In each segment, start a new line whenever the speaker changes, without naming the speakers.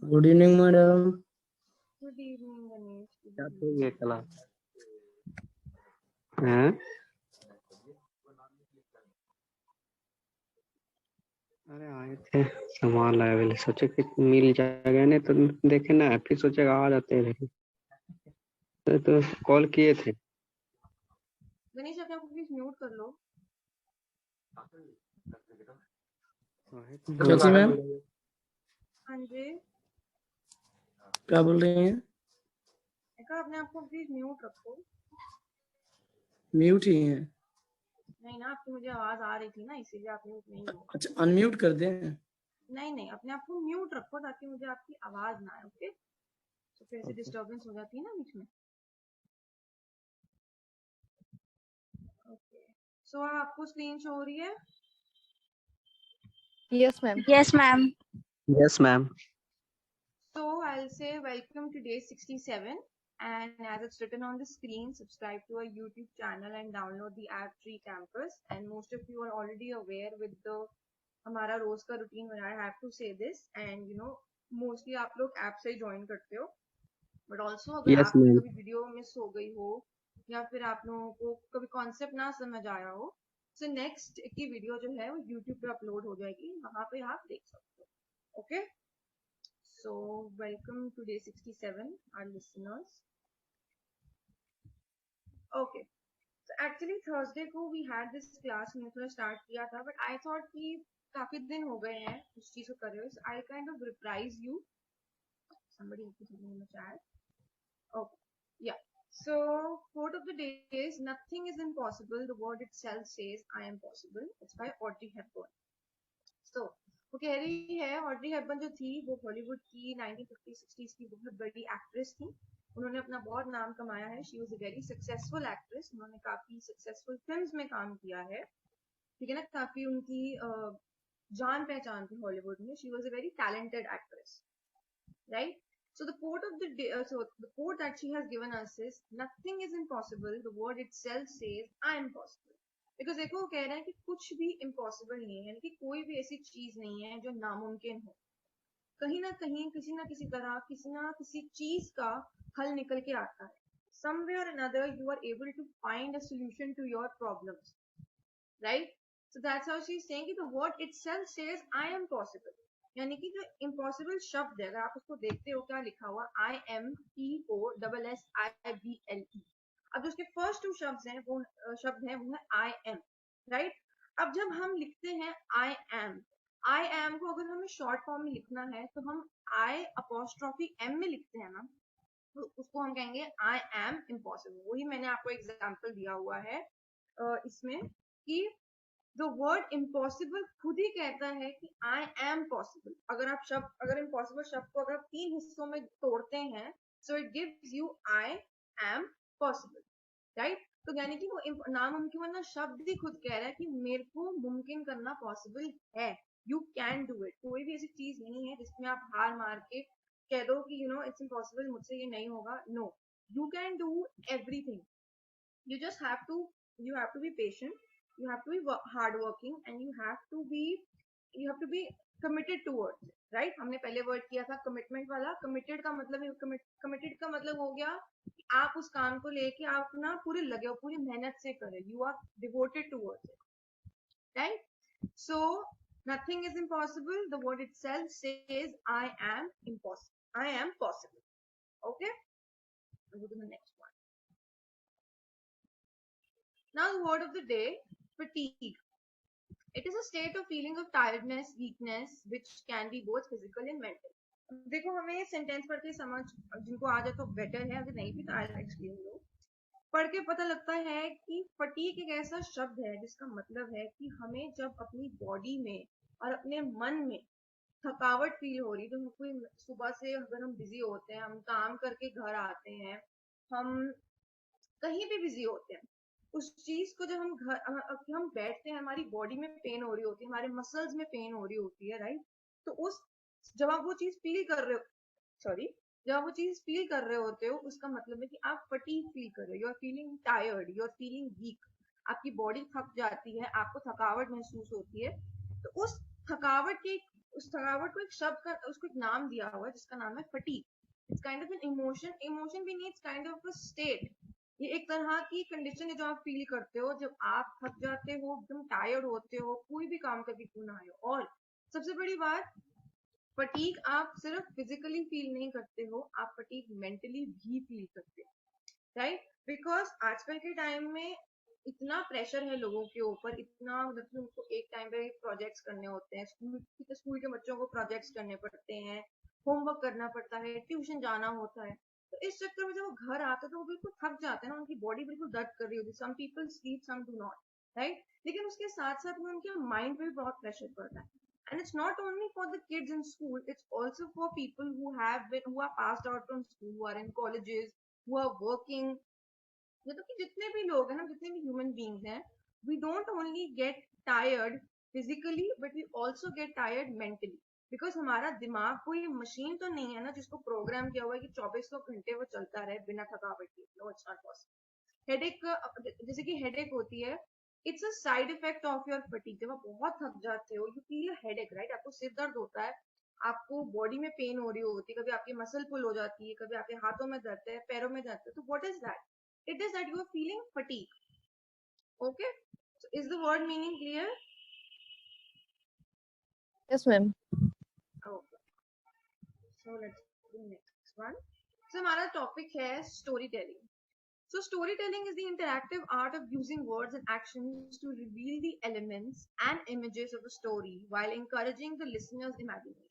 Good evening madam.
Good evening Ganesh.
क्या तो ये क्लास हैं? अरे आए थे सामान लाए वाले, सोचे कि मिल जाएगा, नहीं तो देखे ना फिर सोचेगा आ जाते हैं इधर। तो कॉल किए थे।
गणेश अपने आप को प्लीज म्यूट कर लो।
जैसी मैम
हाँ जी,
क्या बोल रही हैं?
कहा अपने आप को प्लीज म्यूट रखो।
म्यूट ही हैं।
नहीं ना, आपकी मुझे आवाज आ रही थी ना, इसीलिए आप म्यूट नहीं हो।
अच्छा अनम्यूट कर दें।
नहीं नहीं, अपने आप को म्यूट रखो ताकि मुझे आपकी आवाज ना आए। ओके, तो फिर से डिस्टर्बेंस हो जाती है ना बीच में। ओके, सो आपको स्क्रीन शो हो रही है?
Yes, ma'am.
Yes, ma'am.
Yes ma'am.
So I'll say welcome to day 67, and as it's written on the screen, subscribe to our YouTube channel and download the app Tree Campus. And most of you are already aware with the हमारा रोज का routine बना है। I have to say this, and you know mostly आप लोग app से join करते हो, but also अगर
यस
आपकी
मैम।
कभी वीडियो मिस हो गई हो या फिर आप लोगों को कभी कॉन्सेप्ट ना समझ आया हो, तो नेक्स्ट की वीडियो जो है वो यूट्यूब पे अपलोड हो जाएगी, वहां पे आप देख सकते हो। Okay, so welcome to day 67 our listeners. Okay, तो एक्चुअली थर्सडे को वी हैड दिस क्लास, मैंने थोड़ा स्टार्ट किया था, बट आई थॉट कि काफी दिन हो गए हैं उस चीज को कर रहे हो, I kind of reprise you somebody in the chat. Okay, yeah. So quote of the day is nothing is impossible, the word itself says I am possible. It's by Audrey Hepburn. So वो कह रही है, Audrey Hepburn जो थी वो Hollywood की 1950-60s की बहुत बड़ी एक्ट्रेस थी। उन्होंने अपना बहुत नाम कमाया है। She was a very successful actress. उन्होंने काफी सक्सेसफुल फिल्म्स में काम किया है, ठीक है ना, काफी उनकी जान पहचान थी हॉलीवुड में। She was a very talented actress, right? So the quote of the day, so the quote that she has given us is nothing is impossible, the word itself says I am possible. Because देखो वो कह रहा है कि कुछ भी impossible नहीं है, यानी कि कोई भी ऐसी चीज नहीं है जो नामुमकिन हो। कहीं ना कहीं किसी ना किसी तरह किसी ना किसी चीज का हल निकल के आता है। Somewhere or another you are able to find a solution to your problems, right? So that's how she's saying कि the word itself says I am possible. यानी कि जो इम्पॉसिबल शब्द है, अगर आप उसको देखते हो क्या लिखा हुआ, IMPOSSIBLE। अब जो उसके फर्स्ट टू शब्द हैं वो है आई एम, राइट? अब जब हम लिखते हैं आई एम को अगर हमें शॉर्ट फॉर्म में लिखना है तो हम आई अपोस्ट्रॉफी एम में लिखते हैं ना, तो उसको हम कहेंगे आई एम इम्पॉसिबल। वही मैंने आपको एग्जाम्पल दिया हुआ है इसमें कि द वर्ड इम्पॉसिबल खुद ही कहता है कि आई एम पॉसिबल। अगर इम्पॉसिबल शब्द को अगर आप 3 हिस्सों में तोड़ते हैं, so it gives you I am possible, right? तो यानी कि वो नामुमकिन वाला शब्द ही खुद कह रहा है कि मेरे को मुमकिन करना पॉसिबल है। You can do it. कोई भी ऐसी चीज नहीं है जिसमें आप हार मार के कह दो कि यू नो इट्स इम्पॉसिबल, मुझसे ये नहीं होगा। No, you can do everything. You just have to, you have to be patient, you have to be hardworking, and you have to be committed towards it, right? हमने पहले word किया था commitment वाला। Committed का मतलब committed का मतलब हो गया कि आप उस काम को लेके आप ना पूरे लगे हो, पूरी मेहनत से करें। You are devoted towards it, right? So nothing is impossible, the word itself says I am impossible, I am possible. Okay, I'll go to the next one. Now the word of the day, fatigue. It is a state of feeling of tiredness, weakness, which can be both physical and mental. देखो हमें ये sentence पढ़ के समझ, जिनको आ जाए तो better है, अगर नहीं भी तो आई एक्सप्लेन दो। पढ़ के पता लगता है कि फटीग एक ऐसा शब्द है जिसका मतलब है कि हमें जब अपनी बॉडी में और अपने मन में थकावट फील हो रही, तो कोई सुबह से अगर हम बिजी होते हैं, हम काम करके घर आते हैं, हम कहीं भी बिजी होते हैं, उस चीज को जब हम बैठते हैं, हमारी बॉडी में पेन हो रही होती है, हमारे मसल्स में पेन हो रही होती है, राइट? तो उस जब आप वो चीज फील कर रहे हो, सॉरी, जब आप वो चीज फील कर रहे होते हो, उसका मतलब है कि आप फटीग फील कर रहे हो, you are feeling tired, you are feeling weak. आपकी बॉडी थक जाती है, आपको थकावट महसूस होती है। तो उस थकावट की उस थकावट को एक शब्द का, उसको एक नाम दिया हुआ है जिसका नाम है fatigue. It's kind of an emotion. Emotion भी नहीं, it's kind of a state. ये एक तरह की कंडीशन है जो आप फील करते हो जब आप थक जाते हो, एकदम टायर्ड होते हो, कोई भी काम करके क्यों ना आए हो. और सबसे बड़ी बात, फटीग आप सिर्फ फिजिकली फील नहीं करते हो, आप फटीग मेंटली भी फील करते हो, राइट? बिकॉज आजकल के टाइम में इतना प्रेशर है लोगों के ऊपर, इतना मतलब उनको एक टाइम पे प्रोजेक्ट्स करने होते हैं, स्कूल के बच्चों को प्रोजेक्ट्स करने पड़ते हैं, होमवर्क करना पड़ता है, ट्यूशन जाना होता है. तो इस चक्कर में जब वो घर आते हैं तो वो बिल्कुल थक जाते हैं ना, उनकी बॉडी बिल्कुल दर्द कर रही होती है. Some people sleep, some do not, right? लेकिन उसके साथ साथ में उनके माइंड पे भी बहुत प्रेशर पड़ता है. And it's not only for the kids in school, it's also for people who are passed out from school, who are in colleges, who are working. मतलब कि जितने भी लोग हैं ना, जितने भी ह्यूमन बींग्स हैं, we don't only get tired physically but we also get tired mentally. Because हमारा दिमाग कोई मशीन तो नहीं है ना जिसको प्रोग्राम किया हुआ है कि 2400 घंटे वो चलता रहे बिना थकावट के. No, it's not possible. Headache, जैसे कि हेडेक होती है, it's a side effect of your fatigue. जब आप बहुत थक जाते हो, यू फील हेडेक, राइट? आपको सिर दर्द होता है, आपको बॉडी में पेन हो रही होती है, कभी आपकी मसल पुल हो जाती है, कभी आपके हाथों में दर्द है, पैरों में दर्द है. तो what is that? It is that you are feeling fatigue. Okay, so is the word meaning clear?
Yes, ma'am.
Okay, so let's do next one. So हमारा topic है storytelling. So storytelling is the interactive art of using words and actions to reveal the elements and images of a story while encouraging the listener's imagination.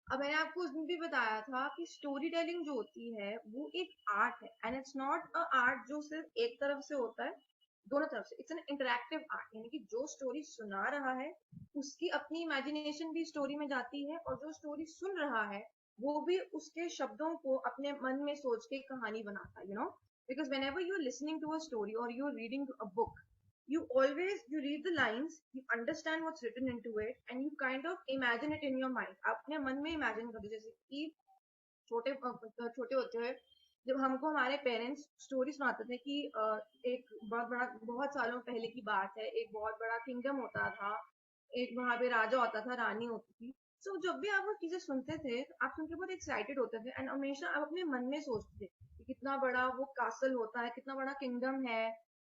अब मैंने आपको उस दिन भी बताया था कि स्टोरी टेलिंग जो होती है वो एक आर्ट है, and it's not a art जो सिर्फ एक तरफ से होता है, दोनों तरफ से. इट्स एन इंटरैक्टिव आर्ट, यानी कि जो स्टोरी सुना रहा है उसकी अपनी इमेजिनेशन भी स्टोरी में जाती है, और जो स्टोरी सुन रहा है वो भी उसके शब्दों को अपने मन में सोच के कहानी बनाता है, you know. Because whenever you are listening to a story और you are reading a book, you read the lines, you understand what's written into it, and you kind of imagine it in your mind. अपने मन में imagine करते. जैसे कि छोटे होते हुए जब हमको हमारे पेरेंट्स स्टोरी सुनाते थे कि एक बहुत सालों पहले की बात है, एक बहुत बड़ा किंगडम होता था, एक वहां पे राजा होता था, रानी होती थी. सो जब भी आप वो चीजें सुनते थे, आप सुन के बहुत एक्साइटेड होते थे, एंड हमेशा आप अपने मन में सोचते थे कि कितना बड़ा वो कासल होता है, कितना बड़ा किंगडम है,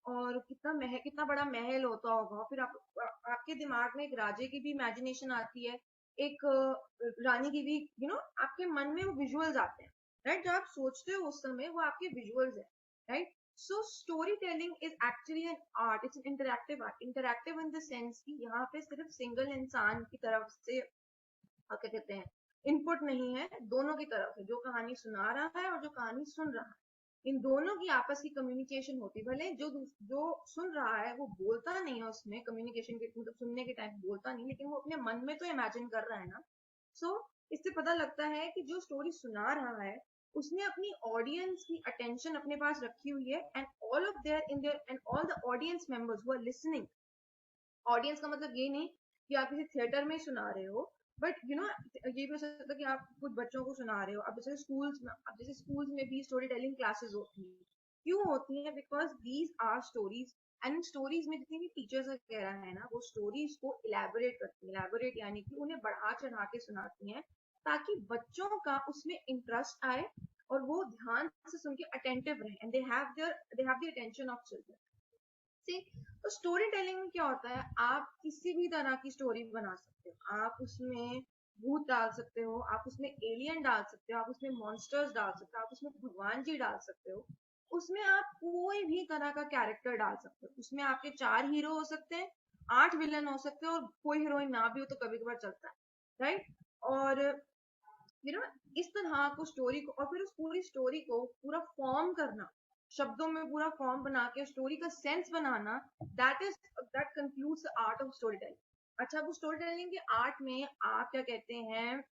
और कितना बड़ा महल होता होगा. फिर आपके दिमाग में एक राजे की भी इमेजिनेशन आती है, एक रानी की भी, यू नो, आपके मन में वो विजुअल्स आते हैं, राइट? जो आप सोचते हो उस समय वो आपके विजुअल्स है, right? So story telling is actually an art. It's an interactive art. Interactive in the sense कि यहाँ पे सिर्फ सिंगल इंसान की तरफ से क्या कहते हैं, इनपुट नहीं है, दोनों की तरफ है. जो कहानी सुना रहा है और जो कहानी सुन रहा है, इन दोनों की आपस की कम्युनिकेशन होती है. भले जो सुन रहा है वो बोलता नहीं है, उसमें कम्युनिकेशन के मतलब सुनने के टाइम बोलता नहीं, लेकिन वो अपने मन में तो इमेजिन कर रहा है ना. सो इससे पता लगता है कि जो स्टोरी सुना रहा है उसने अपनी ऑडियंस की अटेंशन अपने पास रखी हुई है, and all of there in there and all the audience members who are listening. Audience का मतलब ये नहीं कि आप किसी थिएटर में सुना रहे हो, बट यू नो, ये भी हो सकता है कि आप कुछ बच्चों को सुना रहे हो. अब जैसे स्कूल्स में भी स्टोरी टेलिंग क्लासेस होती हैं. क्यों होती है? Because these are stories, and stories में जितनी भी टीचर्स वगैरह है ना, वो स्टोरीज को इलेबोरेट करती है. इलेबोरेट यानी कि उन्हें बढ़ा चढ़ा के सुनाती हैं, ताकि बच्चों का उसमें इंटरेस्ट आए और वो ध्यान से सुन के अटेंटिव रहे, and they have the attention of children. तो स्टोरी टेलिंग में क्या होता है, आप किसी भी तरह की स्टोरी बना सकते हो. आप उसमें भूत डाल सकते हो, आप उसमें एलियन डाल सकते हो, आप उसमें मॉन्स्टर्स डाल सकते हो, आप उसमें भगवान जी डाल सकते हो, उसमें आप कोई भी तरह का कैरेक्टर डाल सकते हो. उसमें आपके 4 हीरो हो सकते हैं, 8 विलन हो सकते हैं, और कोई हीरोइन ना भी हो तो कभी कभार चलता है, राइट? और यू नो, इस तरह को स्टोरी को, और फिर उस पूरी स्टोरी को पूरा फॉर्म करना, शब्दों में पूरा फॉर्म बना के स्टोरी का sense banana, that concludes the art of story telling. अच्छा, वो स्टोरी टेलिंग के आर्ट में आप क्या कहते हैं,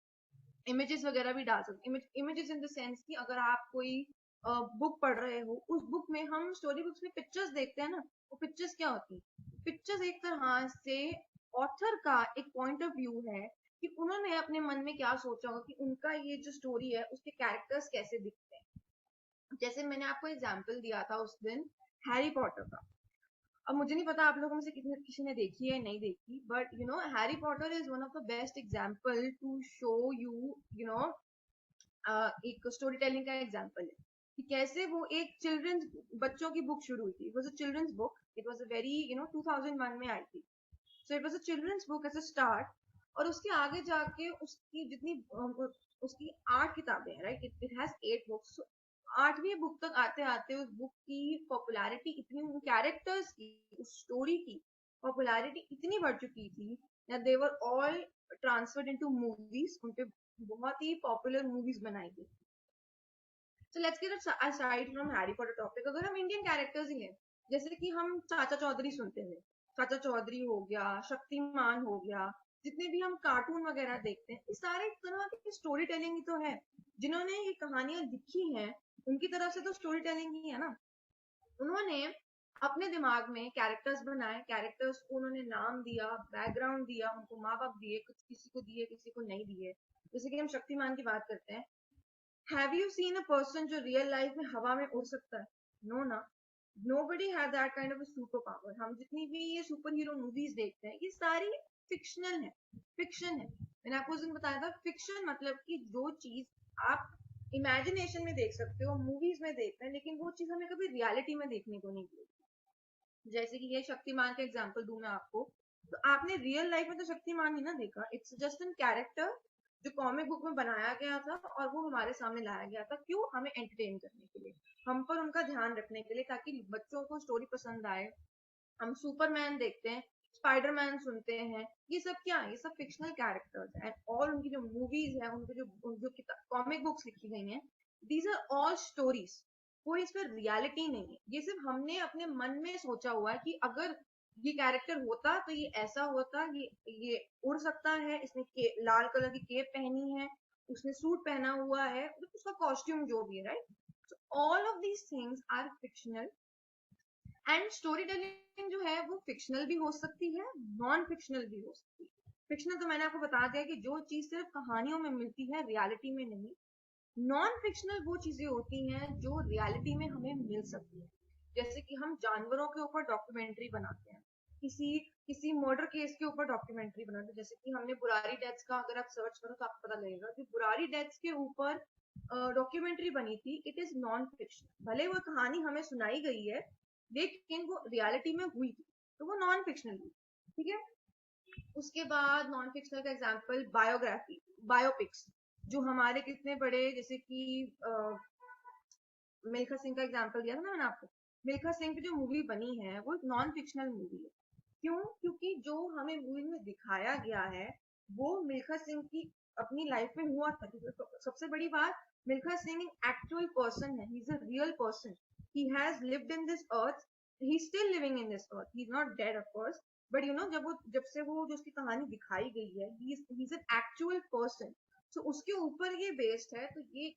इमेजेस वगैरह भी डाल सकते हैं. इमेजेस इन द सेंस कि अगर आप कोई बुक पढ़ रहे हो, उस बुक में हम स्टोरी बुक्स में पिक्चर्स देखते हैं ना, वो पिक्चर्स क्या होती है? पिक्चर्स एक तरह से ऑथर का एक पॉइंट ऑफ व्यू है कि उन्होंने अपने मन में क्या सोचा होगा कि उनका ये जो स्टोरी है उसके कैरेक्टर्स कैसे दिखते हैं. जैसे मैंने आपको एग्जाम्पल दिया था उस दिन हैरी पॉटर का. अब मुझे नहीं पता आप लोगों में से किसी ने देखी है नहीं देखी, but you know Harry Potter is one of the best example to show you know एक स्टोरी टेलिंग का एग्जाम्पल है कि कैसे वो एक चिल्ड्रंस बच्चों की बुक शुरू हुई थी. It was a children's book. It was a very 2001 में आई थी. So it was a children's book as a start. और उसके आगे जाके उसकी जितनी उसकी 8 किताबें हैं, राइट. It has 8 books. 8वीं बुक तक आते आते उस बुक की पॉपुलैरिटी इतनी, उन कैरेक्टर्स की, उस स्टोरी की पॉपुलैरिटी इतनी बढ़ चुकी थी that they were all transferred into movies. उन पे बहुत ही पॉपुलर मूवीज बनाई गई. So let's get aside from Harry Potter topic. अगर हम इंडियन कैरेक्टर्स ही लें, जैसे कि हम चाचा चौधरी सुनते हैं, चाचा चौधरी हो गया, शक्तिमान हो गया, जितने भी हम कार्टून वगैरह देखते हैं, ये सारे तरह की स्टोरी टेलिंग ही तो है. जिन्होंने ये कहानियां लिखी हैं उनकी तरफ से तो स्टोरी टेलिंग ही है ना. उन्होंने अपने दिमाग में कैरेक्टर्स बनाए, कैरेक्टर्स को उन्होंने नाम दिया, बैकग्राउंड दिया, उनको माँ बाप दिए, कुछ किसी को दिए किसी को नहीं दिए. जैसे कि हम शक्तिमान की बात करते हैं. Have you seen a person जो रियल लाइफ में हवा में उड़ सकता है? नो ना. Nobody have that kind of a super power. हम जितनी भी ये सुपर हीरो मूवीज देखते हैं ये सारी फिक्शनल है, फिक्शन है. मैंने आपको उस दिन बताया था फिक्शन मतलब कि जो चीज आप इमेजिनेशन में देख सकते हो, मूवीज में देखते हैं, लेकिन वो चीज हमें कभी रियलिटी में देखने को नहीं मिलेगी. जैसे कि ये शक्तिमान का एग्जांपल दूं मैं आपको, तो आपने रियल लाइफ में तो शक्तिमान नहीं ना देखा. इट्स जस्ट एन कैरेक्टर जो कॉमिक बुक में बनाया गया था और वो हमारे सामने लाया गया था. क्यों? हमें एंटरटेन करने के लिए, हम पर उनका ध्यान रखने के लिए, ताकि बच्चों को स्टोरी पसंद आए. हम सुपरमैन देखते हैं, स्पाइडरमैन सुनते हैं, ये सब क्या है? ये सब फिक्शनल कैरेक्टर्स हैं. और उनकी जो मूवीज है, उनके जो कॉमिक बुक्स लिखी गई हैं, दीज आर ऑल स्टोरीज. कोई इस पर रियलिटी नहीं है. ये सिर्फ हमने अपने मन में सोचा हुआ है कि अगर ये कैरेक्टर होता तो ये ऐसा होता, ये उड़ सकता है, इसने लाल कलर की केप पहनी है, उसने सूट पहना हुआ है, उसका कॉस्ट्यूम जो भी है, right. So all of these things are fictional. And story telling जो है वो फिक्शनल भी हो सकती है, नॉन फिक्शनल भी हो सकती है. फिक्शनल तो मैंने आपको बता दिया कि जो चीज सिर्फ कहानियों में मिलती है, रियलिटी में नहीं. नॉन फिक्शनल वो चीजें होती हैं जो रियलिटी में हमें मिल सकती है. जैसे कि हम जानवरों के ऊपर डॉक्यूमेंट्री बनाते हैं, किसी किसी मर्डर केस के ऊपर डॉक्यूमेंट्री बनाते हैं. जैसे कि हमने बुरारी डेथ्स का अगर आप सर्च करो तो आपको पता लगेगा कि बुरारी डेथ्स के ऊपर डॉक्यूमेंट्री बनी थी. It is non fiction. भले वो कहानी हमें सुनाई गई है लेकिन वो रियलिटी में हुई थी, तो वो नॉन फिक्शनल हुई. ठीक है. उसके बाद नॉन फिक्शनल का एग्जांपल बायोग्राफी, बायोपिक्स, जो हमारे कितने बड़े, जैसे कि मिल्खा सिंह का एग्जांपल दिया था ना मैंने आपको. मिल्खा सिंह की जो मूवी बनी है वो एक नॉन फिक्शनल मूवी है. क्यों? क्योंकि जो हमें मूवी में दिखाया गया है वो मिल्खा सिंह की अपनी लाइफ में हुआ था. सबसे बड़ी बात, मिल्खा सिंह एक एक्चुअल पर्सन है. He is a real person. He has lived in this earth. He is still living in this earth. He is not dead of course, but you know जब से वो जो उसकी कहानी दिखाई गई है, he is an actual person. So उसके ऊपर ये बेस्ड है. तो ये एक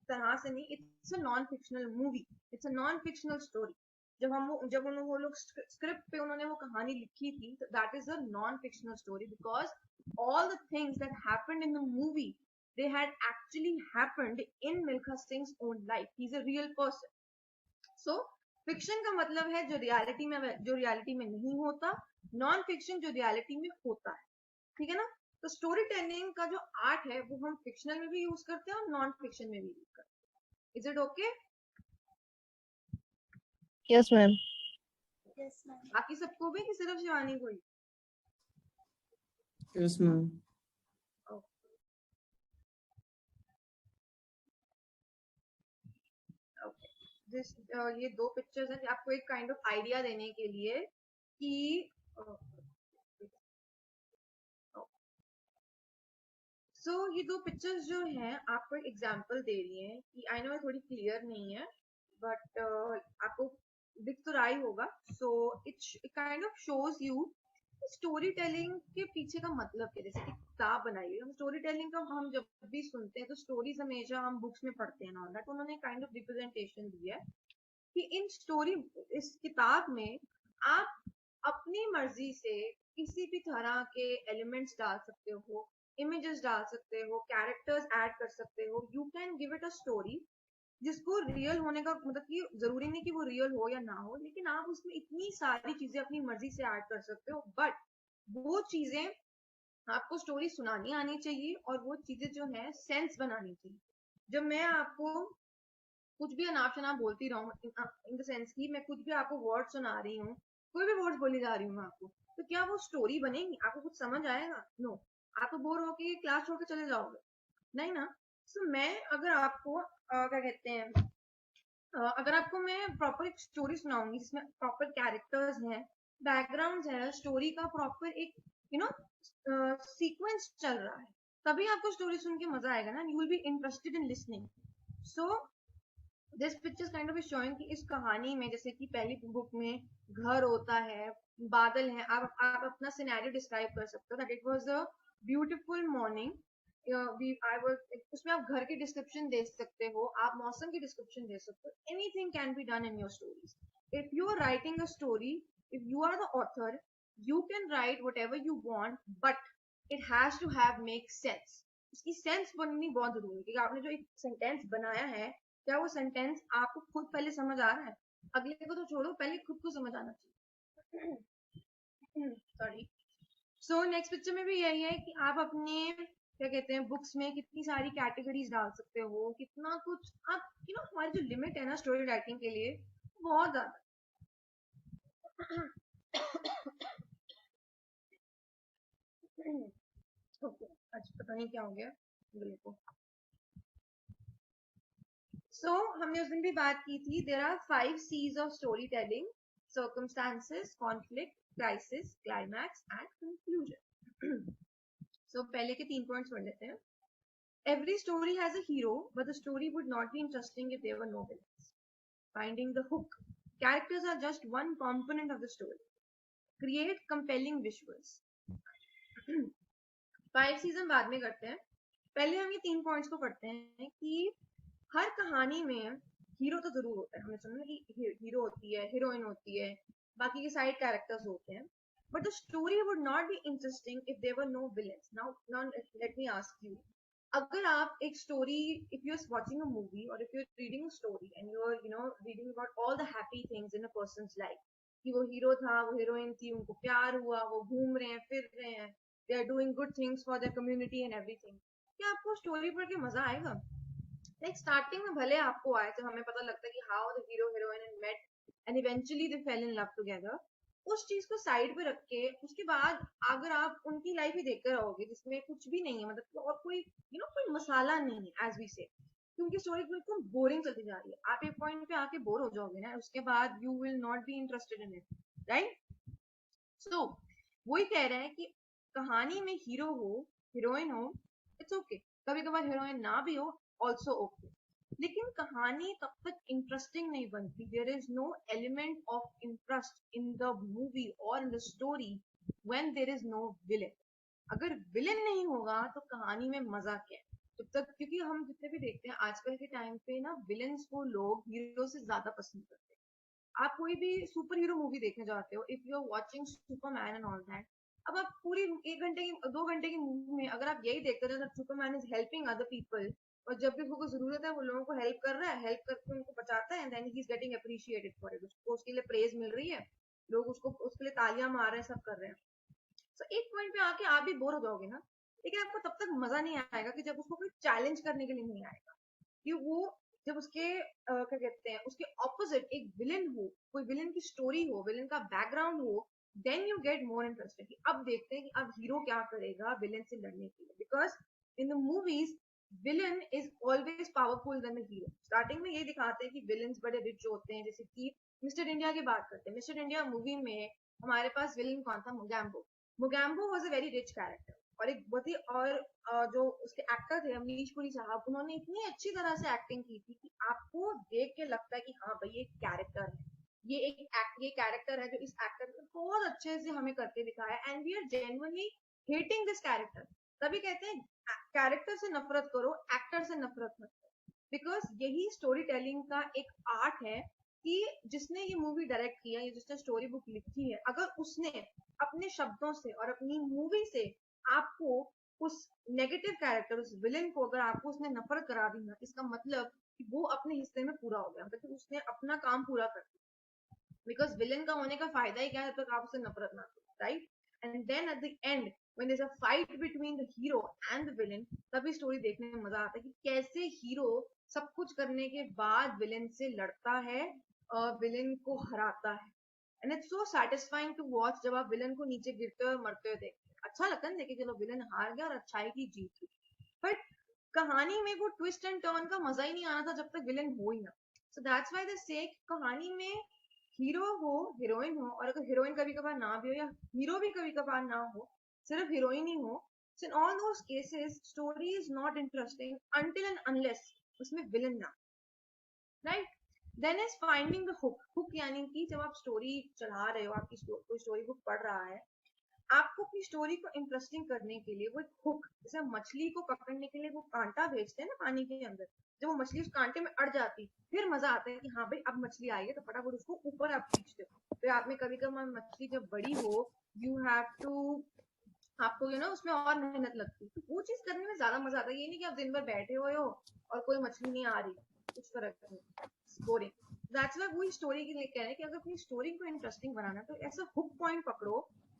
तरह से नहीं, it's a non fictional movie, it's a non fictional story. जब वो लोग स्क्रिप्ट पे उन्होंने वो कहानी लिखी थी, that is a non fictional story, because all the things that happened in the movie, they had actually happened in Milkha Singh's own life. He's a real person. So fiction का मतलब है जो रियलिटी में नहीं होता, non fiction जो reality में होता है. ठीक है ना. तो स्टोरी टेलिंग का जो आर्ट है वो हम फिक्शनल में भी यूज करते हैं और नॉन फिक्शन में भी यूज करते हैं. Is it okay?
Yes, ma'am.
बाकी सबको भी कि सिर्फ शिवानी को ही?
Yes ma'am.
ये 2 पिक्चर्स हैं आपको एक काइंड ऑफ आइडिया देने के लिए कि ये 2 पिक्चर्स जो हैं आपको एक एग्जांपल दे रही हैं कि आई नो थोड़ी क्लियर नहीं है, बट आपको दिख तो रहा ही होगा. So it kind of shows you story telling के पीछे का मतलब क्या. जैसे कि किताब बनाई है, हम स्टोरी टेलिंग का हम जब भी सुनते हैं तो स्टोरीज हमेशा हम बुक्स में पढ़ते हैं ना, दैट उन्होंने काइंड ऑफ रिप्रेजेंटेशन दी है कि इस किताब में आप अपनी मर्जी से किसी भी तरह के एलिमेंट्स डाल सकते हो, इमेजेस डाल सकते हो, कैरेक्टर्स ऐड कर सकते हो. You can give it a story जिसको रियल होने का मतलब कि जरूरी नहीं कि वो रियल हो या ना हो, लेकिन आप उसमें इतनी सारी चीजें अपनी मर्जी से ऐड कर सकते हो, बट वो चीजें आपको स्टोरी सुनानी आनी चाहिए और वो चीजें जो है सेंस बनानी चाहिए। जब मैं आपको कुछ भी अनाप शनाप बोलती रहूं इन द सेंस की मैं कुछ भी आपको वर्ड सुना रही हूँ, कोई भी वर्ड्स बोली जा रही हूँ मैं आपको, तो क्या वो स्टोरी बनेगी? आपको कुछ समझ आएगा? नो। आप तो बोर होके क्लास छोड़ के चले जाओगे, नहीं ना। सो मैं अगर आपको क्या कहते हैं अगर आपको मैं प्रॉपर एक स्टोरी सुनाऊंगी जिसमें प्रॉपर कैरेक्टर्स हैं, बैकग्राउंड है, स्टोरी का प्रॉपर एक यू नो सीक्वेंस चल रहा है, तभी आपको स्टोरी सुन के मजा आएगा ना, you will be interested in listening. So this picture kind of showing कि इस कहानी में जैसे कि पहली बुक में घर होता है, बादल है, आप अपना सिनेरियो डिस्क्राइब कर सकते हो that it was a beautiful morning. I was उसमें आप घर की डिस्क्रिप्शन दे सकते हो, आप मौसम की डिस्क्रिप्शन दे सकते हो, anything can be done in your stories. If you are writing a story, if you are the author, you can write whatever you want, but it has to have make sense। इसकी sense बननी बहुत जरूरी है कि आपने जो एक sentence बनाया है, क्या वो सेंटेंस आपको खुद पहले समझ आ रहा है? अगले को तो छोड़ो, पहले खुद को समझ आना चाहिए। सॉरी। सो नेक्स्ट पिक्चर में भी यही है कि आप अपने क्या कहते हैं बुक्स में कितनी सारी कैटेगरीज डाल सकते हो, कितना कुछ आप हमारी जो लिमिट है ना स्टोरी राइटिंग के लिए, बहुत ज्यादा। ओके, आज पता नहीं क्या हो गया गले को। सो हमने उस दिन भी बात की थी, there are 5 C's of story telling: circumstances, conflict, crisis, climax and conclusion। So पहले के 3 पॉइंट्स पढ़ लेते हैं। Every story has a hero, but the story would not be interesting if there were no villains. Finding the hook: characters are just one component of the story. Create compelling visuals। 5 C's हम बाद में करते हैं, पहले हम ये 3 points को पढ़ते हैं कि हर कहानी में हीरो तो जरूर होता है, हमने सुना कि हीरो होती है, हीरोइन होती है, बाकी के साइड कैरेक्टर्स होते हैं, but the story would not be interesting if there were no villains. Now let me ask you, अगर आप एक story, if you are watching a movie और if you are reading a story and you are reading about all the happy things in a person's life, कि वो hero था, वो heroine थी, उनको प्यार हुआ, वो घूम रहे हैं, फिर रहे हैं, they are doing good things for their community and everything, क्या आपको स्टोरी पढ़ के मजा आएगा? लाइक स्टार्टिंग में भले आपको आए, जब हमें पता लगता है कि how the hero heroine and met and eventually they fell in love together, उस चीज को साइड पे रख के उसके बाद अगर आप उनकी लाइफ ही देखते रहोगे जिसमें कुछ भी नहीं है, मतलब और कोई कोई मसाला नहीं है एज वी से, क्योंकि स्टोरी बिल्कुल बोरिंग चलती जा रही है, आप एक पॉइंट पे आके बोर हो जाओगे ना, उसके बाद you will not be interested in it, right? So वही कह रहे हैं कि कहानी में हीरो हो, हीरोइन हो, इट्स ओके, कभी कभार हीरोइन ना भी हो, ऑल्सो ओके, लेकिन कहानी तब तक इंटरेस्टिंग नहीं बनती, there is no element of interest in the movie और in the story when there is no villain. अगर विलेन नहीं होगा तो कहानी में मजा क्या है? जब तक, क्योंकि हम जितने भी देखते हैं आजकल के टाइम पे ना, विलेन्स को लोग हीरो से ज्यादा पसंद करते हैं। आप कोई भी सुपर हीरो मूवी देखने जाते हो, if you are watching Superman and all that, अब आप पूरी 1 घंटे की 2 घंटे की मूवी में अगर आप यही देखते हो Superman is helping other people, और जब भी उसको जरूरत है वो लोगों को हेल्प कर रहा है, हेल्प करके उनको बचाता है, and then he is getting appreciated for it, उसको उसके लिए प्रेज मिल रही है, लोग उसको उसके लिए तालियां मार रहे हैं, सब कर रहे हैं। तो एक पॉइंट पे आके आप भी बोर हो जाओगे ना, लेकिन आपको तब तक मजा नहीं आएगा कि जब उसको कोई चैलेंज करने के लिए नहीं आएगा, कि वो जब उसके क्या कहते हैं उसके ऑपोजिट एक विलन हो, कोई विलन की स्टोरी हो, विलन का बैकग्राउंड हो, then you get more interested कि अब देखते हैं कि अब हीरो क्या करेगा विलन से लड़ने के लिए, because in the movies villain is always powerful than the hero. Starting में ये दिखाते हैं कि विलन्स बड़े रिच होते हैं, जैसे कि मिस्टर इंडिया की बात करते हैं, मिस्टर इंडिया मूवी में हमारे पास विलन कौन था? Mogambo. Mogambo was a very rich character, और एक बहुत ही और जो उसके एक्टर थे अमरीश पुरी साहब, उन्होंने इतनी अच्छी तरह से एक्टिंग की थी कि आपको देख के लगता है कि हाँ भाई ये कैरेक्टर है, ये कैरेक्टर है जो इस एक्टर ने बहुत अच्छे से हमें करके दिखाया, and we are genuinely hating this character. तभी कहते हैं कैरेक्टर से नफरत करो, एक्टर से नफरत मत करो, बिकॉज यही स्टोरी टेलिंग का एक आर्ट है कि जिसने ये मूवी डायरेक्ट किया या जिसने स्टोरी बुक लिखी है, अगर उसने अपने शब्दों से और अपनी मूवी से आपको उस नेगेटिव कैरेक्टर, उस विलेन को अगर आपको उसने नफरत करा दी ना, इसका मतलब कि वो अपने हिस्से में पूरा हो गया, मतलब कि उसने अपना काम पूरा कर दिया। बिकॉज विलन का होने का फायदा ही क्या है, जब तक आप उससे नफरत ना करो, right? And then at the end when there's a fight between the hero and the villain, तभी स्टोरी देखने में मजा आता है कि कैसे हीरो सब कुछ करने के बाद विलेन से लड़ता है और विलेन को हराता है। And it's so satisfying to watch जब आप विलेन को नीचे गिरते हुए मरते हुए देखते हैं। अच्छा लगता है देखिए, चलो विलेन हार गया और अच्छाई की जीत हुई, बट कहानी में वो ट्विस्ट एंड टर्न का मजा ही नहीं आना था जब तक विलेन हो ही ना। सो दैट्स व्हाई दे से कहानी में हीरो हो हीरोइन हो, और अगर हीरोइन कभी कभार ना भी हो या हीरो भी कभी कभार ना हो, सिर्फ हीरोइन ही हो, so in all those cases story is not interesting until and unless उसमें विलन ना, right? Then is finding the hook. Hook यानी कि जब आप स्टोरी चला रहे हो, आपकी कोई स्टोरी बुक पढ़ रहा है, आपको अपनी स्टोरी को इंटरेस्टिंग करने के लिए वो एक हुक, जैसे मछली को पकड़ने के लिए वो कांटा भेजते हैं ना पानी के अंदर, जब वो मछली उस कांटे में अड़ जाती, फिर मजा आता है कि हाँ भाई अब मछली आई है, तो फटाफट उसको ऊपर आप खींचते हो। फिर आप में कभी कभी मछली जब बड़ी हो, यू हैव टू, आपको उसमें और मेहनत लगती है, तो वो चीज करने में ज्यादा मजा आता है। ये नहीं कि आप दिन भर बैठे हुए हो और कोई मछली नहीं आ रही, कुछ फर्क नहीं, बोरिंग। दैट्स व्हाई वही स्टोरी के लिए कह रहे हैं कि अगर अपनी स्टोरी को इंटरेस्टिंग बनाना है तो ऐसा हुक पॉइंट पकड़ो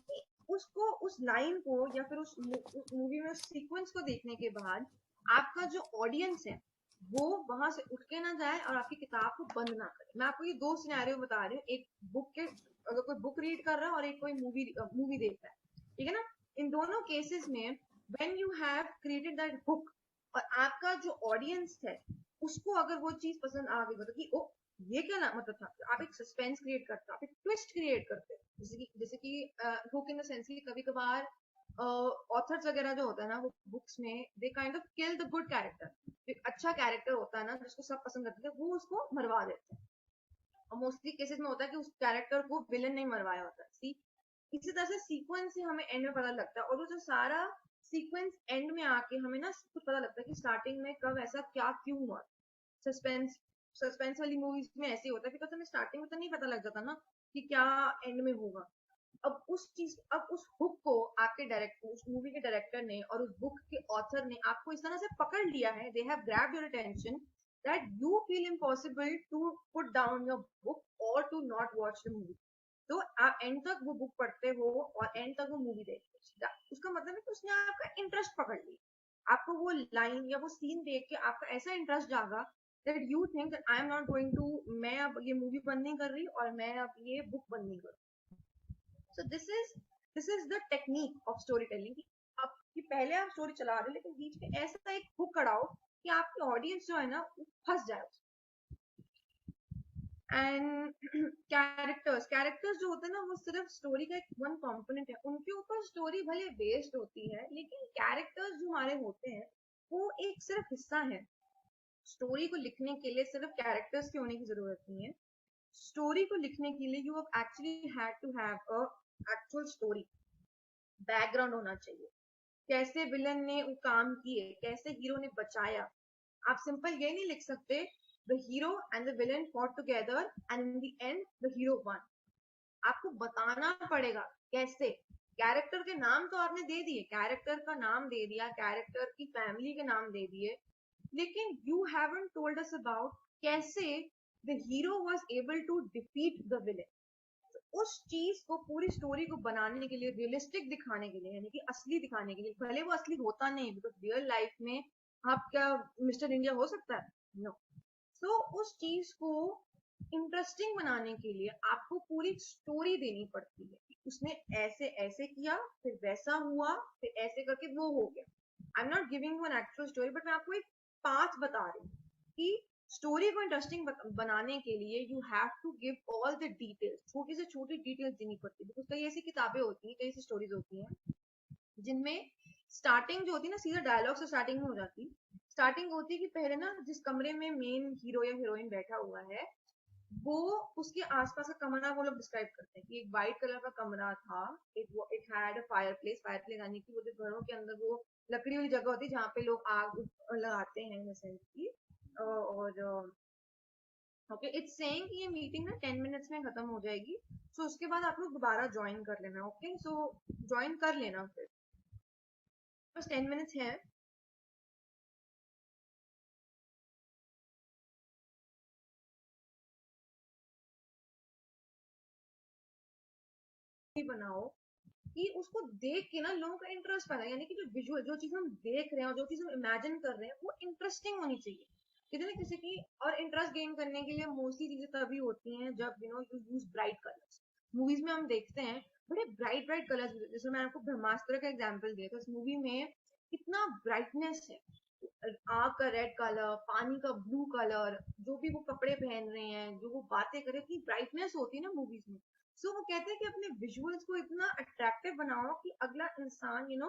कि उसको, उस लाइन को या फिर उस मूवी में सीक्वेंस को देखने के बाद आपका जो ऑडियंस है वो वहां से उठ के ना जाए और आपकी किताब को बंद ना करे। मैं आपको ये दो सिनेरियो बता रही हूँ, एक बुक के, अगर कोई बुक रीड कर रहा है और एक कोई मूवी देख रहा है, ठीक है ना? इन दोनों केसेस में when you have created that hook और आपका जो ऑडियंस है उसको अगर वो चीज पसंद आ गई, मतलब कि ओ ये क्या ना मतलब था, आप एक सस्पेंस क्रिएट करते हो, आप एक ट्विस्ट क्रिएट करते हो, जैसे कि हुक इन द सेंस कि कभी कभार ऑथर्स वगैरह जो होता है ना, वो बुक्स में दे kind of kill the good character. एक अच्छा कैरेक्टर होता है ना जिसको सब पसंद करते हैं, वो उसको मरवा देते हैं, और मोस्टली केसेस में होता है कि उस कैरेक्टर को विलन नहीं मरवाया होता है। सी, इसी तरह से सीक्वेंस से हमें एंड में पता लगता है, और वो जो सारा सीक्वेंस एंड में आके हमें ना कुछ पता लगता है कि स्टार्टिंग में कब ऐसा क्या क्यों हुआ। सस्पेंस, सस्पेंस वाली मूवीज में ऐसे होता है, बिकॉज हमें स्टार्टिंग में तो नहीं पता लग जाता ना कि क्या एंड में होगा। अब उस हुक को आपके डायरेक्टर, उस मूवी के डायरेक्टर ने और उस बुक के ऑथर ने आपको इस तरह से पकड़ लिया है, they have grabbed your attention that you feel impossible to put down your book और to not watch the movie. तो आप एंड तक वो बुक पढ़ते हो और एंड तक वो मूवी देखते हो, उसका मतलब है कि उसने आपका इंटरेस्ट पकड़ लिया। आपको वो लाइन या वो सीन देख के आपका ऐसा इंटरेस्ट जागा that you think that I am not going to, मैं अब ये मूवी बंद नहीं कर रही और मैं अब ये बुक बंद नहीं कर रही। So this is the technique of story telling, कि पहले आप स्टोरी चला रहे हो लेकिन बीच में ऐसा एक हुक कराओ कि आपकी ऑडियंस जो है ना वो फंस जाए। एंड कैरेक्टर्स जो होते हैं ना वो सिर्फ स्टोरी का एक वन कंपोनेंट है, उनके ऊपर स्टोरी भले बेस्ड होती है, लेकिन कैरेक्टर्स जो हमारे होते हैं वो एक सिर्फ हिस्सा है। स्टोरी को लिखने के लिए सिर्फ कैरेक्टर्स के होने की जरूरत नहीं है। स्टोरी को लिखने के लिए you have actually had to have a actual story, background होना चाहिए, कैसे विलन ने वो काम किए, कैसे हीरो ने बचाया। आप सिंपल ये नहीं लिख सकते the hero and the villain fought together and in the end the hero one. आपको बताना पड़ेगा कैसे। कैरेक्टर के नाम तो आपने दे दिए, कैरेक्टर का नाम दे दिया, कैरेक्टर की फैमिली के नाम दे दिए, लेकिन you haven't told us about कैसे the hero was able to defeat the villain. उस चीज को, पूरी स्टोरी को बनाने के लिए, रियलिस्टिक दिखाने के लिए, यानी कि असली दिखाने के लिए, भले वो असली होता नहीं बिकॉज रियल लाइफ में आप क्या मिस्टर इंडिया हो सकता है? नो। सो उस चीज को इंटरेस्टिंग बनाने के लिए आपको पूरी स्टोरी देनी पड़ती है कि उसने ऐसे ऐसे किया, फिर वैसा हुआ, फिर ऐसे करके वो हो गया। आई am not giving you an actual story, but मैं आपको एक पाथ बता रही हूँ कि स्टोरी को इंटरेस्टिंग बनाने के लिए you have to give all the details, छोटी से छोटी डिटेल्स देनी पड़ती है। बिकॉज कई ऐसी किताबें होती हैं, कई ऐसी स्टोरीज होती हैं जिनमें स्टार्टिंग जो होती है ना सीधा डायलॉग से स्टार्टिंग में हो जाती। स्टार्टिंग होती है कि पहले ना जिस कमरे में मेन हीरो या हीरोइन बैठा हुआ है वो, उसके आसपास का कमरा वो लोग डिस्क्राइब करते हैं कि एक व्हाइट कलर का कमरा था, it had a fireplace. Fireplace यानी कि वो जो घरों के अंदर वो लकड़ी वाली जगह होती है जहाँ पे लोग आग लगाते हैं इन सेंस की। और ओके, इट्स सेइंग कि ये मीटिंग ना 10 मिनट्स में खत्म हो जाएगी, सो उसके बाद आप लोग दोबारा ज्वाइन कर लेना। ओके, सो ज्वाइन कर लेना, फिर बस 10 मिनट्स है। बनाओ कि उसको देख के ना लोगों का इंटरेस्ट पैदा, यानी कि जो विजुअल, जो चीज हम देख रहे हैं और जो चीज हम इमेजिन कर रहे हैं वो इंटरेस्टिंग होनी चाहिए किसी न किसी की। और इंटरेस्ट गेन करने के लिए मोस्टली चीजें तभी होती हैं जब you use bright colours. Movies में हम देखते हैं बड़े ब्राइट ब्राइट कलर्स, जैसे मैं आपको ब्रह्मास्त्र का एग्जांपल दिया था, इस मूवी में कितना ब्राइटनेस है, आग का रेड कलर, पानी का ब्लू कलर, जो भी वो कपड़े पहन रहे हैं, जो वो बातें कर रहे हैं, इतनी ब्राइटनेस होती है ना मूवीज में। सो वो कहते हैं कि अपने विजुअल्स को इतना अट्रैक्टिव बनाओ कि अगला इंसान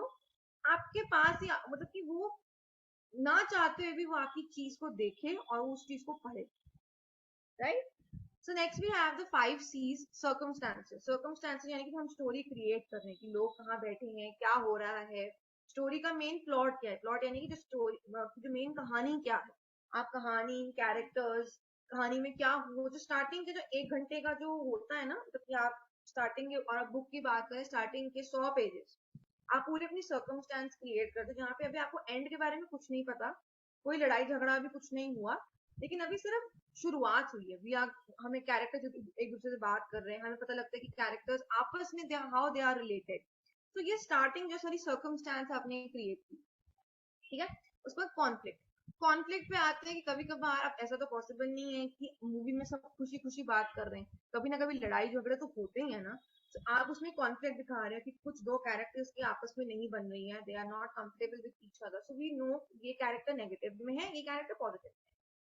आपके पास ही मतलब कि वो ना चाहते हुए भी वो आपकी चीज को देखे और उस चीज को पढ़े, right. So next we have the 5 C's, circumstances. Circumstances यानी कि हम स्टोरी क्रिएट कर रहे हैं कि लोग कहाँ बैठे हैं, क्या हो रहा है, स्टोरी का मेन प्लॉट क्या है। प्लॉट यानी कि जो स्टोरी, जो मेन कहानी क्या है, आप कहानी, कैरेक्टर्स, कहानी में क्या हुआ, जो स्टार्टिंग के जो 1 घंटे का जो होता है ना, मतलब कि आप स्टार्टिंग के, और आप बुक की बात करें स्टार्टिंग के 100 पेजेस, आप पूरे अपनी सर्कमस्टांस क्रिएट करते हो, जहाँ पे अभी आपको एंड के बारे में कुछ नहीं पता, कोई लड़ाई झगड़ा भी कुछ नहीं हुआ, लेकिन अभी सिर्फ शुरुआत हुई है। वी आर, हमें कैरेक्टर्स एक दूसरे से बात कर रहे हैं, हमें पता लगता है कि कैरेक्टर्स आपस में हाउ दे आर रिलेटेड। तो ये स्टार्टिंग जो सारी सर्कमस्टांस आपने क्रिएट की, ठीक है। उसके बाद कॉन्फ्लिक्ट। कॉन्फ्लिक्ट पे आते हैं कि कभी कभार, अब ऐसा तो पॉसिबल नहीं है कि मूवी में सब खुशी खुशी बात कर रहे हैं, कभी ना कभी लड़ाई झगड़े तो होते ही है ना। तो आप उसमें कॉन्फ्लिक्ट दिखा रहे हैं कि कुछ दो कैरेक्टर्स की आपस में नहीं बन रही है, they are not comfortable with each other, so we know ये कैरेक्टर नेगेटिव में है, ये कैरेक्टर पॉजिटिव में है।